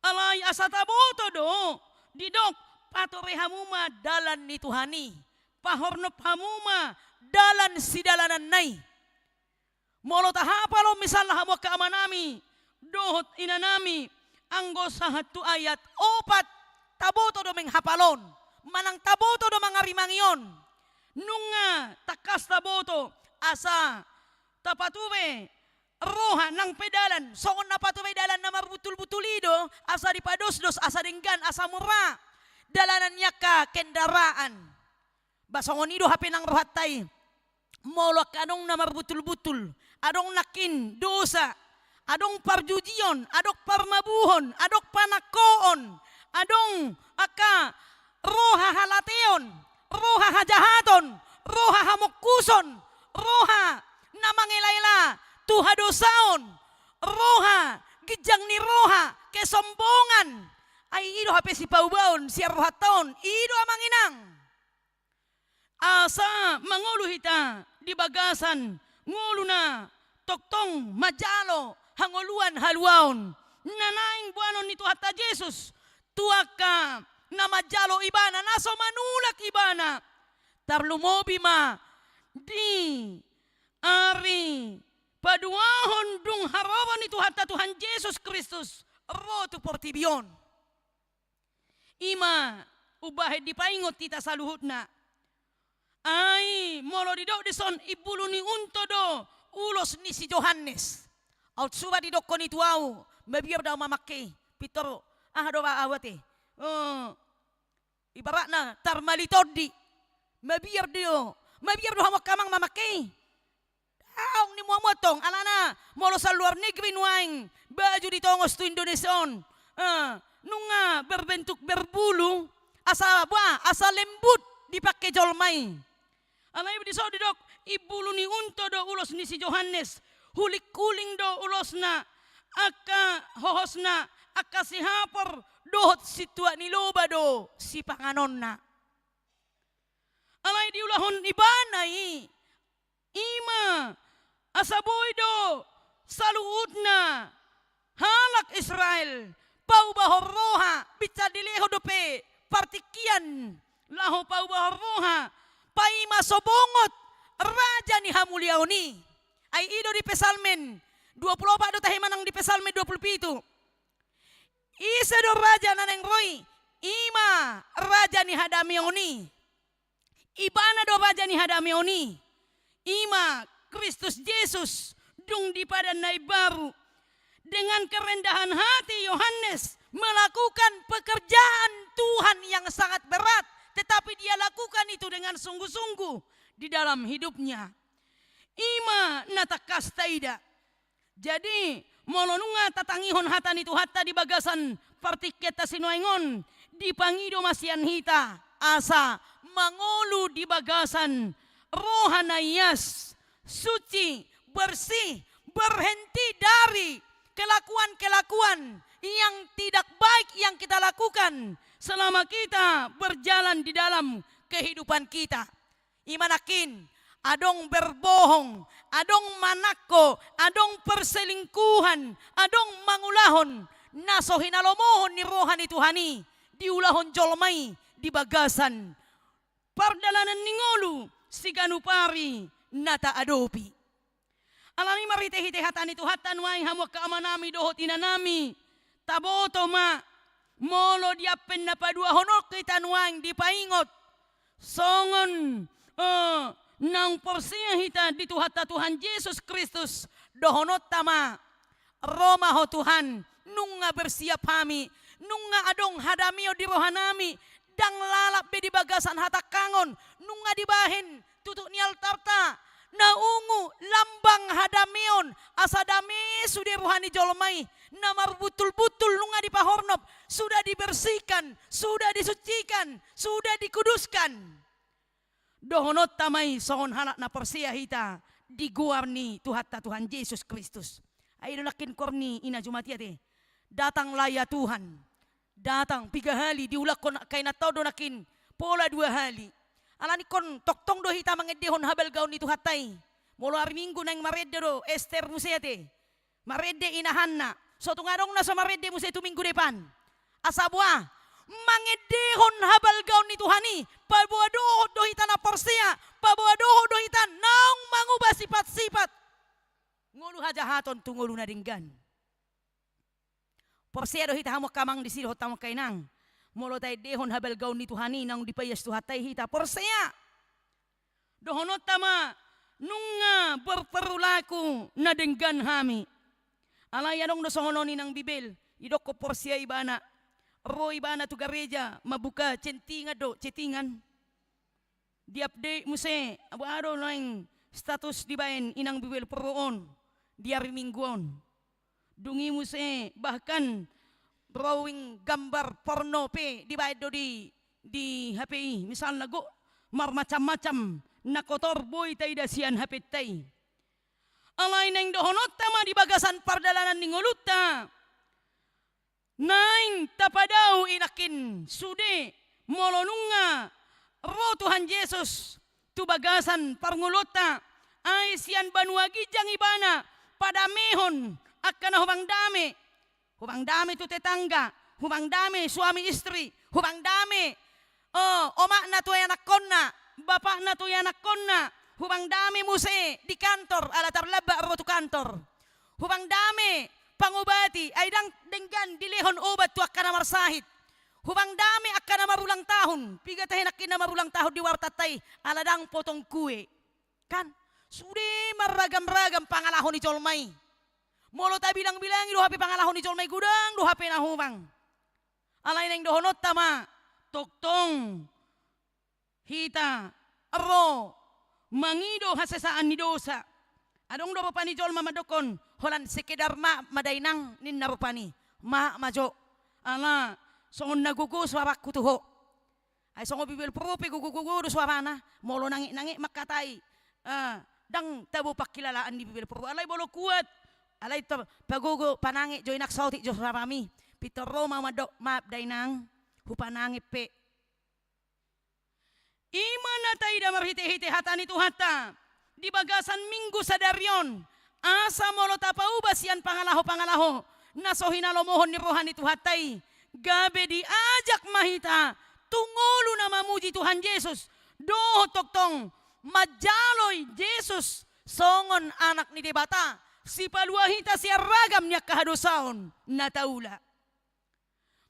Alai asata boto do di dok patore hamuma dalan ni Tuhani. Pahornop hamuma dalan si dalanan nai. Molo tahapalo misalnya hamo kaamanami. Dohot inanami. Anggo sahatu ayat 4. Taboto do menghapalon. Manang taboto do mangarimangion. Nunga takas taboto. Asa tapatuwe. Roha nang pedalan. Songon na patuwe dalan na marbutul-butulido. Asa dipados-dos. Asa denggan. Asa murah. Dalanan ka kendaraan. Basongon ido hape nang rohatay. Molok adong namar butul-butul. Adong nakin dosa. Adong parjujion. Adok parmabuhon. Adok panakoon. Adong aka roha halateon. Roha hajahaton. Roha hamokuson. Roha namangilayla. Tuha dosaon. Roha gijang ni roha. Kesombongan. Ay ido hape si paubaon. Si rohaton. Ido amanginang. Asa mangulu hita di bagasan ngulu na toktong majalo hangoluan haluaon nanaing buanon ni Tuhan Yesus tuaka na majalo ibana naso manulak ibana tarlumobi ma di ari paduahon dung harawan ni Tuhan Yesus Kristus rotu portibion ima ubahe dipaingot kita saluhutna. Ai molo di dok dison ibulu ni unto do ulos ni si Johannes. Out suba di dok koni tuau mabiar daw mamake pitoro do ba awate. Ibaratna tarmalitodi mabiar dio hamak kamang mamake. Aong ni muamotong alana molo sa luar negeri nuaing baju ditongos tu Indonesiaon. Nunga berbentuk berbulu asa lembut dipakai jolmai. Alai di so dok ibulu ni unto do ulos ni si Johannes hulik kuling do ulosna aka hohosna aka si hapor dohot si tua ni loba do si panganonna. Alai diulahon ibanai ima asaboy do saluudna halak Israel pau bahor roha bica dileho dope partikian laho pau bahor roha paima sobongot raja ni hamuliaoni ay ido di pesalmen 24 do tahimanang di pesalmen 27 isa do raja naneng roy ima raja ni hadamioni ibana do raja ni hadamioni ima Kristus Yesus dung di padan nai baru dengan kerendahan hati Yohanes melakukan pekerjaan Tuhan yang sangat berat. Tetapi dia lakukan itu dengan sungguh-sungguh di dalam hidupnya. Ima natakas taida. Jadi molonunga tatangihon hatan itu hatta di bagasan partiketa sinuaingon dipangido masian hita asa mangolu di bagasan rohanayas suci bersih berhenti dari kelakuan-kelakuan yang tidak baik yang kita lakukan selama kita berjalan di dalam kehidupan kita. Imanakin, adong berbohong, adong manako, adong perselingkuhan, adong mangulahon, naso hinalomohon ni rohani Tuhani, diulahon jolmai di bagasan. Pardalanan ningolu, siganupari, nata adopi. Alami marite-hite hatani tu hatan wai hamu kaamanami dohot inanami. Taboto ma molo diapen na padua honok kita nuang dipaingot. Songon nang porsia hita di Tuhan Yesus Kristus dohonot tama Roma ho Tuhan, nunga bersiap kami, nunga adong hadamio di rohanami, dang lalap be di bagasan hata kangon, nunga dibahin tutuk ni altarta, naungu lambang hadamion, asadame sudah rohani jolmai, namar butul-butul nunga di pahornop, sudah dibersihkan, sudah disucikan, sudah dikuduskan. Dohonot tamai sohon halak na persia hita, diguarni Tuhan Yesus Kristus. Ayo lakin korni ina jumatiate. Datanglah ya Tuhan. Datang 3 hari diulak kon kay natawdo nakin pola 2 hari. Alani kon toktong do hita mangedehon habel gaun itu hatai. Molo hari Minggu nang maredde do Esther musete. Maredde inahanna. So tungarong na sa maredde muse tu minggu depan. Asabwa mangedehon habel gaun itu hani. Pabuadoh do hita na persia. Pabuadoh do hita naung mangubah sifat-sifat. Ngulu hajahaton tungulu na dinggan. Porsiado hita hamok kamang disiro tamok kainang. Molo tay dehon habel gaun ni Tuhani nang dipayas tuhatay hita porsia. Dohonot tama nunga berperulaku na dinggan hami. Alayanong dosohononi ng Bibil. Idok ko porsia ibana. Ro ibana tu gareja mabuka centingan do cetingan. Di-update mo se abo-ado lang status di bain inang Bibil peroon. Di hari Mingguon. Dungi mo se bahkan drawing gambar porno pe di baid do di HPI. Misal nago mar macam-macam na kotor boy tay dasian HP tay. Alay nang dohonot tama di bagasan pardalanan ni nguluta. Naing tapadaw inakin sude molonunga ro Tuhan Yesus tu bagasan parnguluta ay siyan banuagi jang ibana pada mehon akan hubang dame tu tetangga, hubang dame suami istri, hubang dame omak na tu anak konna, bapak na tu anak konna, hubang dame muse di kantor ala tarlaba ro tu kantor, hubang dame pangobati ay dang denggan dilehon obat tu akan marsahit, hubang dame akan marulang tahun, piga tahin akin marulang tahun di wartatay ala dang potong kue, kan? Sudah maragam-ragam pangalahon ni Jolmay. Molo ta bilang-bilang do HP pangalahon ni Jolmay gudang do HP na humang. Alay nang dohonot tama toktong hita ro mangido hasesaan ni dosa. Adong do pa ni Jolma madokon holan sekedar madainang nin narupani. Majo. Ala songon nagugus warak kutuho. Ay songo Bibil prope gugugugu do suarana molo nangi makatay. Dang tabo pakilalaan di Bibil puro alay bolo kuat alay pagugo panangi joy naksauti jo ramami Peter Roma madok map dainang hupanangi pe imana tay da marhite-hite hatani tu hata di bagasan Minggu sadarion asa molo tapau basian pangalaho nasohina lomohon ni rohani tu hatai gabe diajak mahita tungulu na mamuji Tuhan Yesus doh toktong majaloy Jesus songon anak ni debata si paluahita siya ragam niya kahadosaon na taula.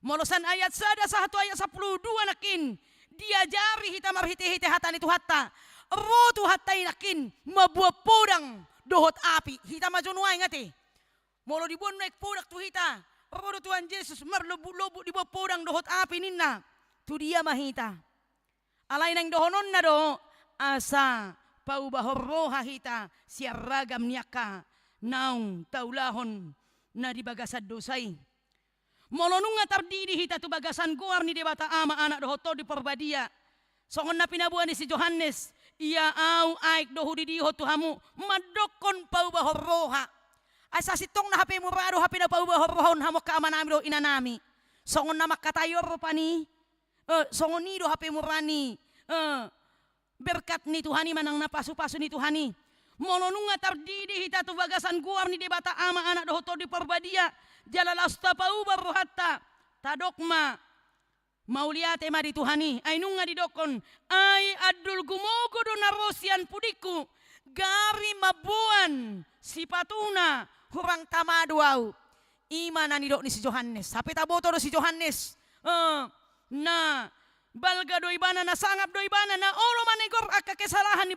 Molosan ayat sada sa hatu ayat 12 nakin diajari hita marhite-hite hatan itu hatta rotu hatay nakin mabuah podang dohot api hita majunuay ngati molo dibuan naik podak tu hita rodo Tuhan Yesus marlubu-lubu dibuah podang dohot api ninna tu dia mahita alay nang dohonon na do asa paubahor roha hita siya ragam niyaka naung taulahon na di bagasad dosay. Molonung nga tardidi hita tu bagasan guar ni debata ama anak dohoto di perbadia. Songon na pinabuan ni si Johannes iya au aik dohudi diho tu hamu madokon paubahor roha. Asa sitong na hape murado hape na paubahor rohon hamok ka amanami do inanami. Songon na makatayor pani songon ni do hape murani berkat ni Tuhani manang napasu-pasu ni Tuhani. Molonunga tardidi hita tu bagasan guar ni debata ama anak dohoto di perbadia. Jalalasta paubar rohatta. Tadokma. Mauliate ma di Tuhani. Ainunga didokon. Ay adul gumogo do narosian pudiku. Gari mabuan. Sipatuna. Hurang tamaduau. Imana ni dok ni si Johannes. Sapi taboto do si Johannes. Balga doi bana na sangap doi bana na olo manegor aka kesalahan ni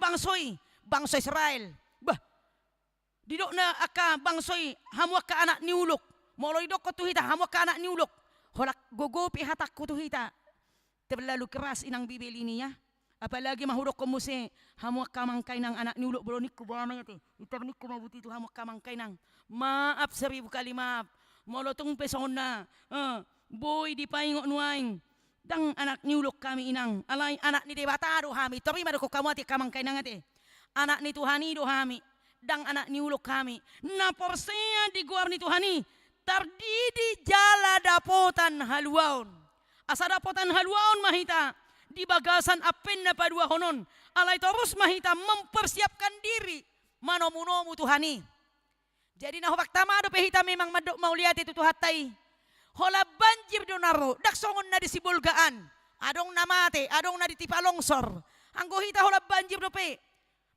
bangsa Israel. Bah, Didok na aka bangsoy hamu aka anak niulok. Moloy dok ko tuhita hamu aka anak niulok. Holak gogopi hatak ko tuhita. Terlalu keras inang bibili niya. Apalagi mahurok ko muse hamu aka mangkay ng anak niulok bronik ko bana ngate. Itarnik ko mabuti itu hamu aka mangkay ng. Maaf 1000 kali maaf. Molotong pesona. Boy di paingok nuaing. Dang anak niulok kami inang. Alay anak ni debata do hami. Tori mado ko kamu ati kamangkay ng ate. Anak ni Tuhani do hami. Dang anak niulok kami. Na porseya di guar ni Tuhani. Tardidi jala dapotan haluaon. Asa dapotan haluaon mahita. Di bagasan apen na padua honon. Alay terus mahita mempersiapkan diri. Manomunomu Tuhani. Jadi na hubak tamado pehita memang madok mau lihat itu tuhatai. Hola banjir do naro. Daksongon na di sibulgaan. Adong namate. Adong na di tipa longsor. Anggo hita hola banjir do pe.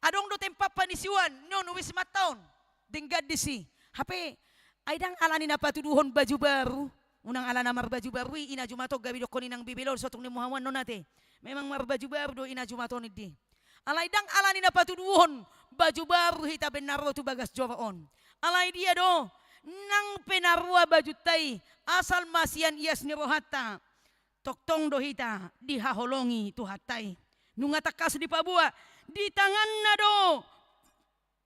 Adong do tempat panisiwan. Non wis mataon. Denggad di si. Hape. Aidang alani na patuduhon baju baru. Unang ala na mar baju baru. Ina jumato gabi do koninang bibilor. Sotong ni Muhammad nonate. Memang mar baju baru do ina jumato ni di. Alaidang alani na patuduhon. Baju baru hita benaro tu bagas jowaon. Alay dia do. Nang penarua baju tai. Asal masian ias ni rohata. Toktong do hita. Dihaholongi tu hatai. Nungatakas di Papua. Di tangan na do.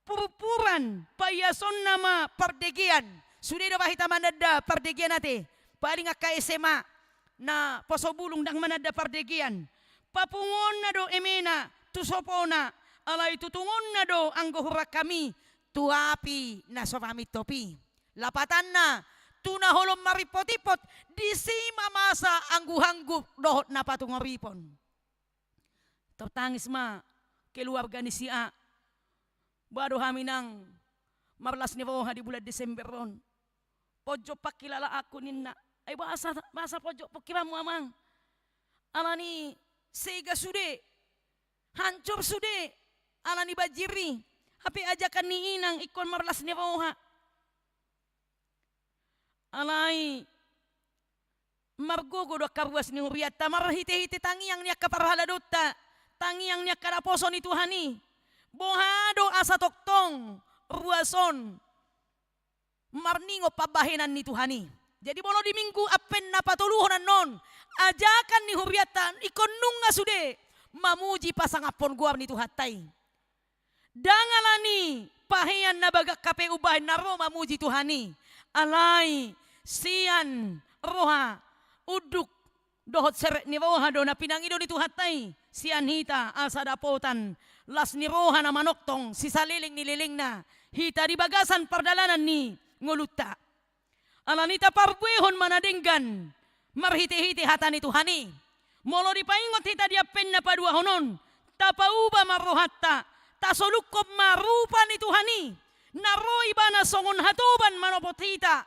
Purpuran. Payason nama perdegian. Sudah do bahita manada perdegian nate. Paling akka SMA. Na posobulung dang manada perdegian. Papungon na do emena. Tusopona. Alay tutungon na do anggohurak kami. Tuapi na sopamit topi. Lapatan na. Tunaholom maripot-ipot. Di si mamasa angguhanggup dohot na patungoripon. Tertangis ma. Keluarga ni si A. Baru kami nang marlas ni Boha di bulan Desember ron. Pojok pakilala aku ninna. Ay bahasa pojok pakilamu amang. Alani sega sude. Hancur sude. Alani bajiri. Hape ajakan ni inang ikon marlas ni Boha. Alai margogo do karwas ni huriat tamar hite-hite tangi yang niya kaparhala dotta. Tangi yang niya karaposo ni Tuhani. Bohado asa toktong ruason marningo pabahenan ni Tuhani. Jadi bolo di minggu apen na patuluhonan non. Ajakan ni huriatan ikon nunga sude mamuji pasangapon guam ni Tuhatai. Dangalani pahean na bagak kape ubahin na ro mamuji Tuhani. Alay sian roha uduk dohot seret ni roha do na pinangido ni Tuhatai. Sian hita asa dapotan las ni roha na manoktong sisaliling nililing na hita di bagasan pardalanan ni nguluta. Alanita parbuehon manadenggan marhiti-hiti hata ni Tuhani. Molo di paingot hita dia pen na padua honon. Tapauba marohatta. Tasolukob marupa ni Tuhani. Naroi bana songon hatuban manopot hita.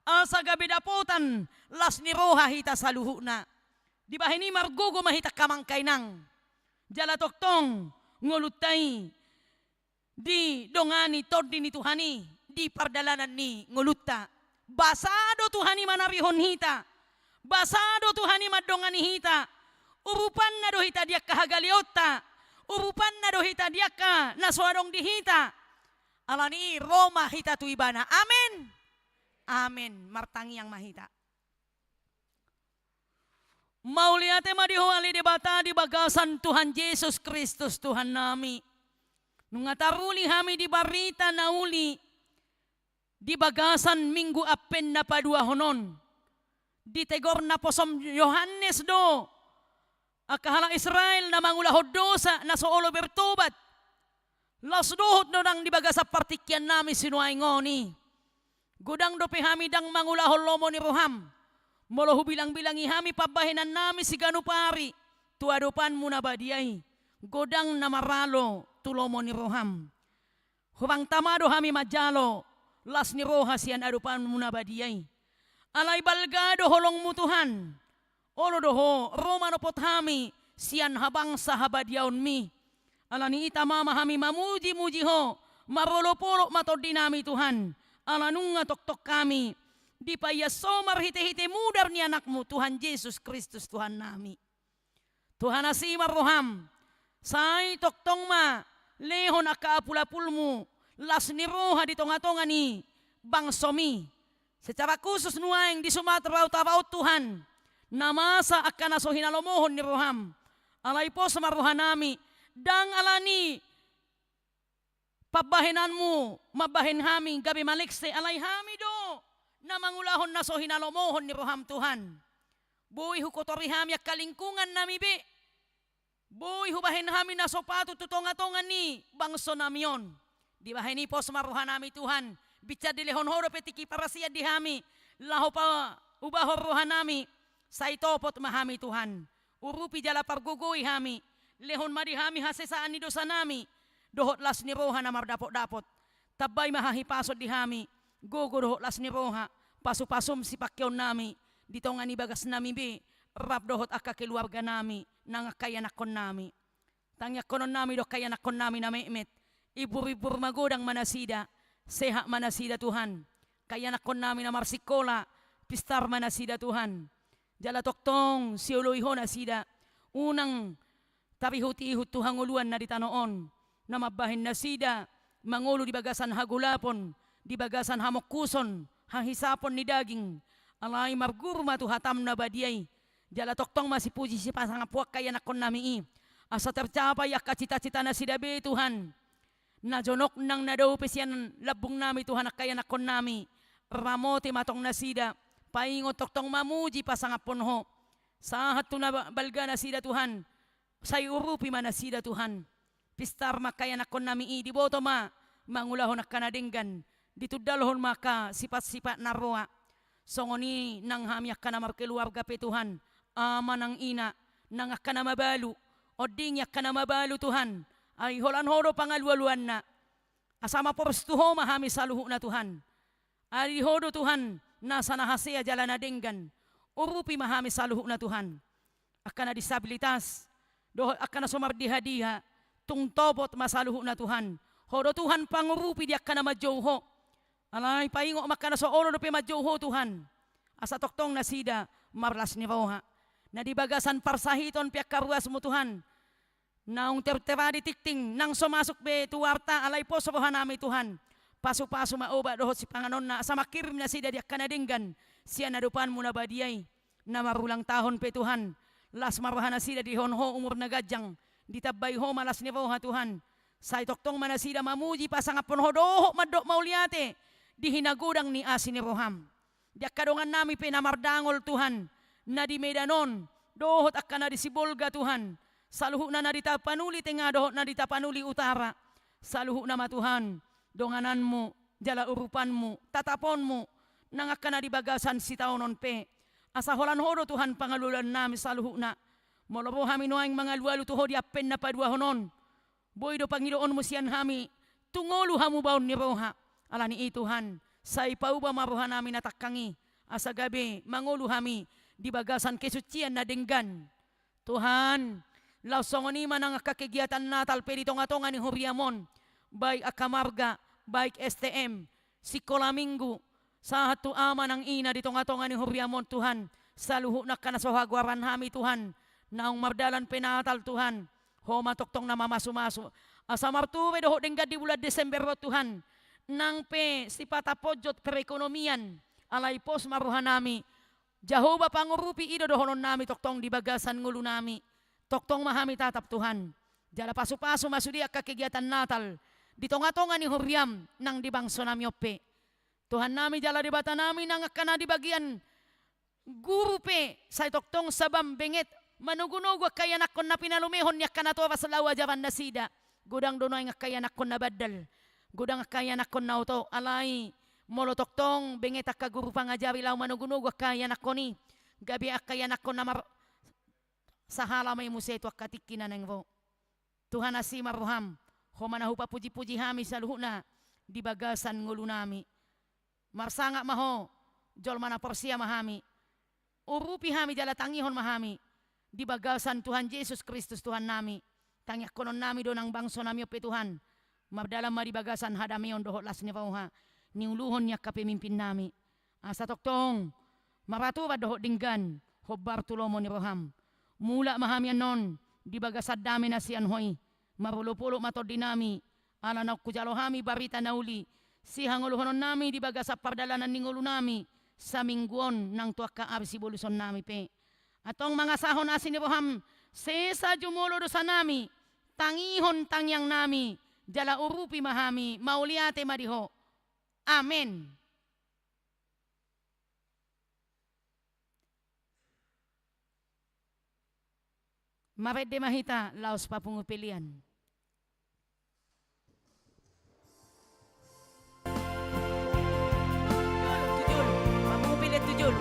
Asa gabi dapotan las ni roha hita saluhu na. Di bahini margogo mahita kamangkay nang. Jala toktong ngulutai. Di dongani todi ni Tuhani. Di pardalanan ni nguluta. Basado Tuhani manarihon hita. Basado Tuhani madongani hita. Urupan na do hita dia kahagaliota. Urupan na do hita dia ka naswadong di hita. Alani Roma hita tu ibana. Amin. Amin. Martangi yang mahita. Mauliate madihoali debata di bagasan Tuhan Yesus Kristus Tuhan nami. Nungataruli kami di barita nauli. Di bagasan minggu apen na padua honon. Di tegor na posom Yohanes do. Akahala Israel na mangulahod dosa na soolo bertobat. Las dohot no nang di bagasa partikyan nami sinuay ngoni. Gudang do pihami dang mangulahol lomo ni Roham. Molohu bilang-bilangi hami pabahinan nami si ganupari. Tuadopan muna badiyay. Godang na maralo tulomo ni Roham. Hubang tamado hami majalo. Las ni roha siyan adupan muna badiyay. Alay balgado holong mutuhan. Olo doho Romano pothami siyan habang sa habadyaon mi. Alani ita mama hami mamuji-muji ho. Marolo-polo matod dinami Tuhan. Alanunga tok-tok kami. Di payaso marhite-hite mudar ni anakmu Tuhan Yesus Kristus Tuhan nami. Tuhan asimar roham. Say toktong ma. Lehon akaapulapulmu. las ni roha di tonga-tonga ni bangsomi. Secara khusus nuaing di Sumatera Utara Tuhan, namasa akan aso hinalomohon ni roham. Alay po sa maruhanami, dang alani pabahinanmu, mabahin haming gabi malikse, alay hamido, na mangulahon na so hinalomohon ni roham Tuhan. Boy hukotori hami ak kalingkungan nami be. Boy hubahin hami na sopato tutonga-tonga ni bangso namion. Di bahin po sa maruhanami Tuhan. Bica dilehon horo petiki para siya di hami. Laho pa ubahor rohanami. Sa itopot mahami Tuhan. Urupi jala pargugoy hami. Lehon madi hami hasesaan ni dosa nami. Dohot las ni roha na mardapot-dapot. Tabay mahahipasod di hami. Gogo dohot las ni roha. Pasu-pasum si pakyon nami. Dito nga ni bagas nami be, rap dohot akka keluarga nami, nang kayanakon nami. Tangyak konon nami do kayanakon nami na memet, ibur-ibur magodang manasida, seha manasida Tuhan. Kayanakon nami na marsikola, pistar manasida Tuhan. Jala toktong sioloiho na sida, unang tarihut-ihut Tuhang uluan na ditanoon, na mabahin na sida, mangulo di bagasan hagulapon, di bagasan hamokkuson, hahisapon ni daging, alay margurma tu hatam na badiyay. Jala toktong masih puji si pasangapuak kaya nakon nami asa tercapai ya cita-cita na sidabe Tuhan. Na jonok nang nadaw pesian labung nami Tuhan kaya nakon nami. Ramote matong nasida. Paingot toktong mamuji pasangapon ho. Sahat tu na balga na sida Tuhan. Say urupi manasida Tuhan. Pistar makaya nakon nami di boto ma. Mangulahon na kanadinggan. Ditudalhon maka sifat-sifat narwa. Songoni nang hamyak ka na markeluarga pe Tuhan. Ama ng ina, nang ka na mabalu. O dingyak ka na mabalu Tuhan. Ay holan horo pangalwaluan na. Asama porstuho mahami saluhu na Tuhan. Ay hodo Tuhan, nasa nahasya jala na dinggan. Urupi mahami saluhu na Tuhan. Aka na disabilitas. Dohol aka na sumardiha-diha. Tungtobot masaluhu na Tuhan. Hodo Tuhan pangurupi diyak ka na madyoho. Alay, paingo makana so oro pe madyoho Tuhan. Asa toktong nasida, marlas ni roha. Na dibagasan parsahiton piak karuas mo Tuhan. Naung tertera di tikting, nang sumasok be tuwarta, alay po sa nami Tuhan. Paso-paso maoba dohot si panganon na, sa makirim na sida diak kanadinggan. Siya nadupan mo na badiyay, na marulang tahon pe Tuhan. Las maruhan na sida di honho umur na gadyang. Ditabay ho malas ni roha Tuhan. Sa toktong manasida mamuji pasangapon ho doho madok mauliate. Di hinagudang ni asin ni roham. Di akadongan nami pinamardangol Tuhan. Na di medanon. Dohot akka na di sibolga Tuhan. Saluhu na nadita panuli tenga dohot nadita panuli utara. Saluhu na matuhan. Dongananmu, jala urupanmu, tataponmu. Nang akka na di bagasan si taonon pe. Asa holan hodo Tuhan pangalulan nami saluhu na. Molobo hami noaing mga luwalu tuho di apen na padua honon. Boy do Panginoon mo siyan hami. Tungolu hamu baon ni roha. Ala ni Tuhan, sa ipauba maruhan namin natakangi, asa gabi, mangulu hami, di bagasan kesucian na dinggan. Tuhan, lausongoni man ang kakegiatan natal, pwede tonga-tonga ni Huriamon, baik akamarga, baik STM, sikola minggu, sa hatu ama ng ina di tonga-tonga ni Huriamon, Tuhan, sa luho na kanasohagwaran hami, Tuhan, naong mardalan penatal, Tuhan, ho matoktong na mamasu-masu, asa martuwe doho dinggan di bulan Desember, Tuhan, nang pe si patapodjot perekonomian alay pos maruhan nami Jehovah pangurupi ido dohonon nami toktong di bagasan ngulu nami toktong mahami tatap Tuhan jala pasu-pasu masudia ka kegiatan natal di tonga-tonga ni Huriam nang di bangso nami ope Tuhan nami jala di bata nami nang akana di bagian guru pe sa toktong sabam benget manugunugo kaya nakon na pinalumehon niya kanato sa lawa jaban na sida gudang donoy nga kaya nakon na badal gudang kaya nakon na uto alay molotoktong benget ka guru pangajawi law manugunugo kaya nakoni gabi akaya nakon na sa halamay museto akatikinan ng ro Tuhan asi maruham ho manahupa puji-puji hami sa luhu na di bagasan ngulu nami marsanga maho jol mana porsia mahami urupi hami jala tangihon mahami di bagasan Tuhan Yesus Kristus Tuhan nami tangyak konon nami do nang bangso nami ope Tuhan mabdalam mari bagasan hadamion dohot las ni pauha niuluhon niya kapemimpin nami asa toktong maratu ba dohot dinggan hobbar tulomo ni roham mula mahami anon di bagasad dami na siyan hoy marulo-pulo matod dinami Anak kujalohami barita nauli. Si hanguluhonon nami di baga sa pardalanan ni ngulu nami. Sa mingguon nang tuaka absi boluson nami pe. Atong mga sahon asin ni boham. Sesa jumulo dosa nami. Tangihon tangyang nami. Jala urupi mahami. Mauliate mariho. Amen. Mapede mahita laos papungupilian. Tujul, papungupilit tujul.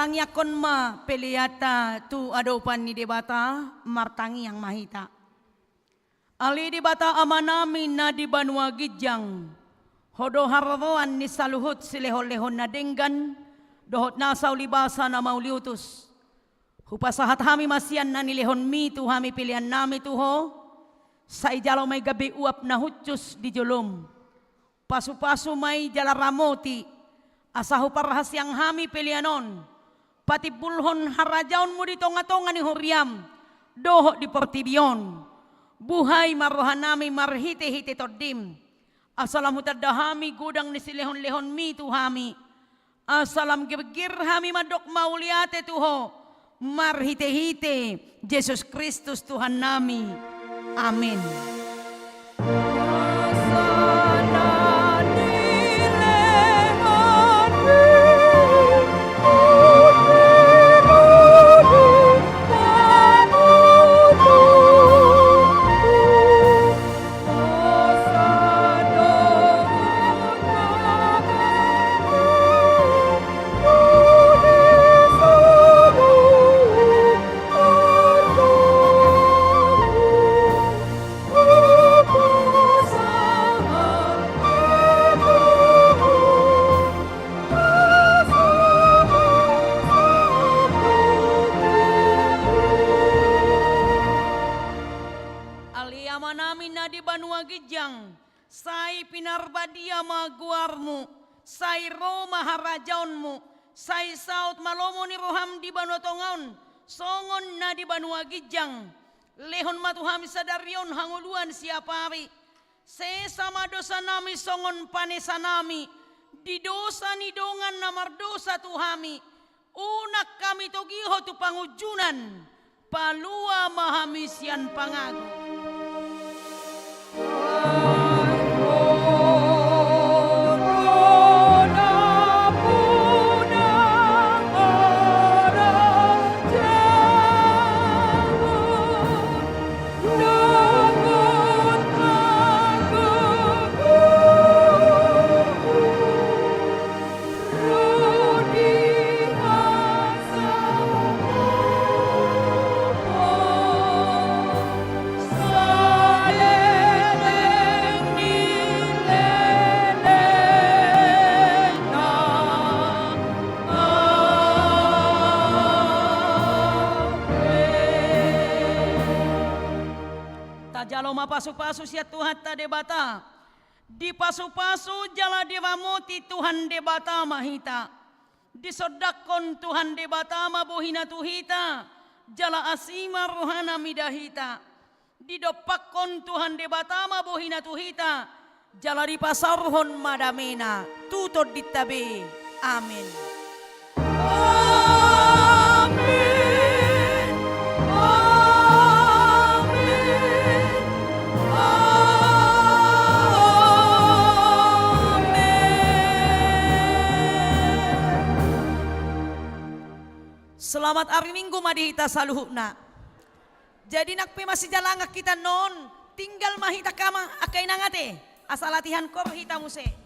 martangi akon ma peliata tu adopan ni debata martangi yang mahita. Ali debata amanami na di Banua Gijang. Hodo hararoan ni saluhut silehon-lehon na denggan. Dohot nasaw libasa na mauliutus. Hupasahat hami masian na nilehon mi tu hami pilihan nami tu ho. Sa ijalo may gabi uap na hutsus di julum. Pasu-pasu may jala ramoti. Asahu parahas yang hami pilihanon. Pati bulhon harajaon mo di tonga-tonga ni Huriam. Dohot di Portibion. Buhay maruhan nami marhite-hite todim. Asalam hutadahami gudang ni silehon-lehon mi tu hami. Asalam gibgir hami madok mauliate tuho. Marhite-hite Yesus Kristus Tuhan nami. Amin. Sai pinarbadia maguarmu, sai Roma harajaonmu, sai saut malomo ni roham di Banua Tongaon, songon na di Banua Gijang, lehon matuhami sadarion hanguluan siapari, sesama dosa nami songon panesa nami, di dosa ni dongan namar dosa tuhami, unak kami togiho tu pangujunan, palua mahamisian pangagu. Pasu-pasu sia Tuhan ta debata. Di pasu-pasu jala devamoti Tuhan debata mahita. Di sodakon Tuhan debata mabohina tuhita. Jala asima rohana midahita. Di dopakon Tuhan debata mabohina tuhita. Jala di pasarhon madamena. Tutod ditabe. Amin. Selamat hari Minggu madihita saluhuna. Jadi nakpe masih jalangak kita non. Tinggal mahita kama akai nangate. Asal latihan kor hita muse.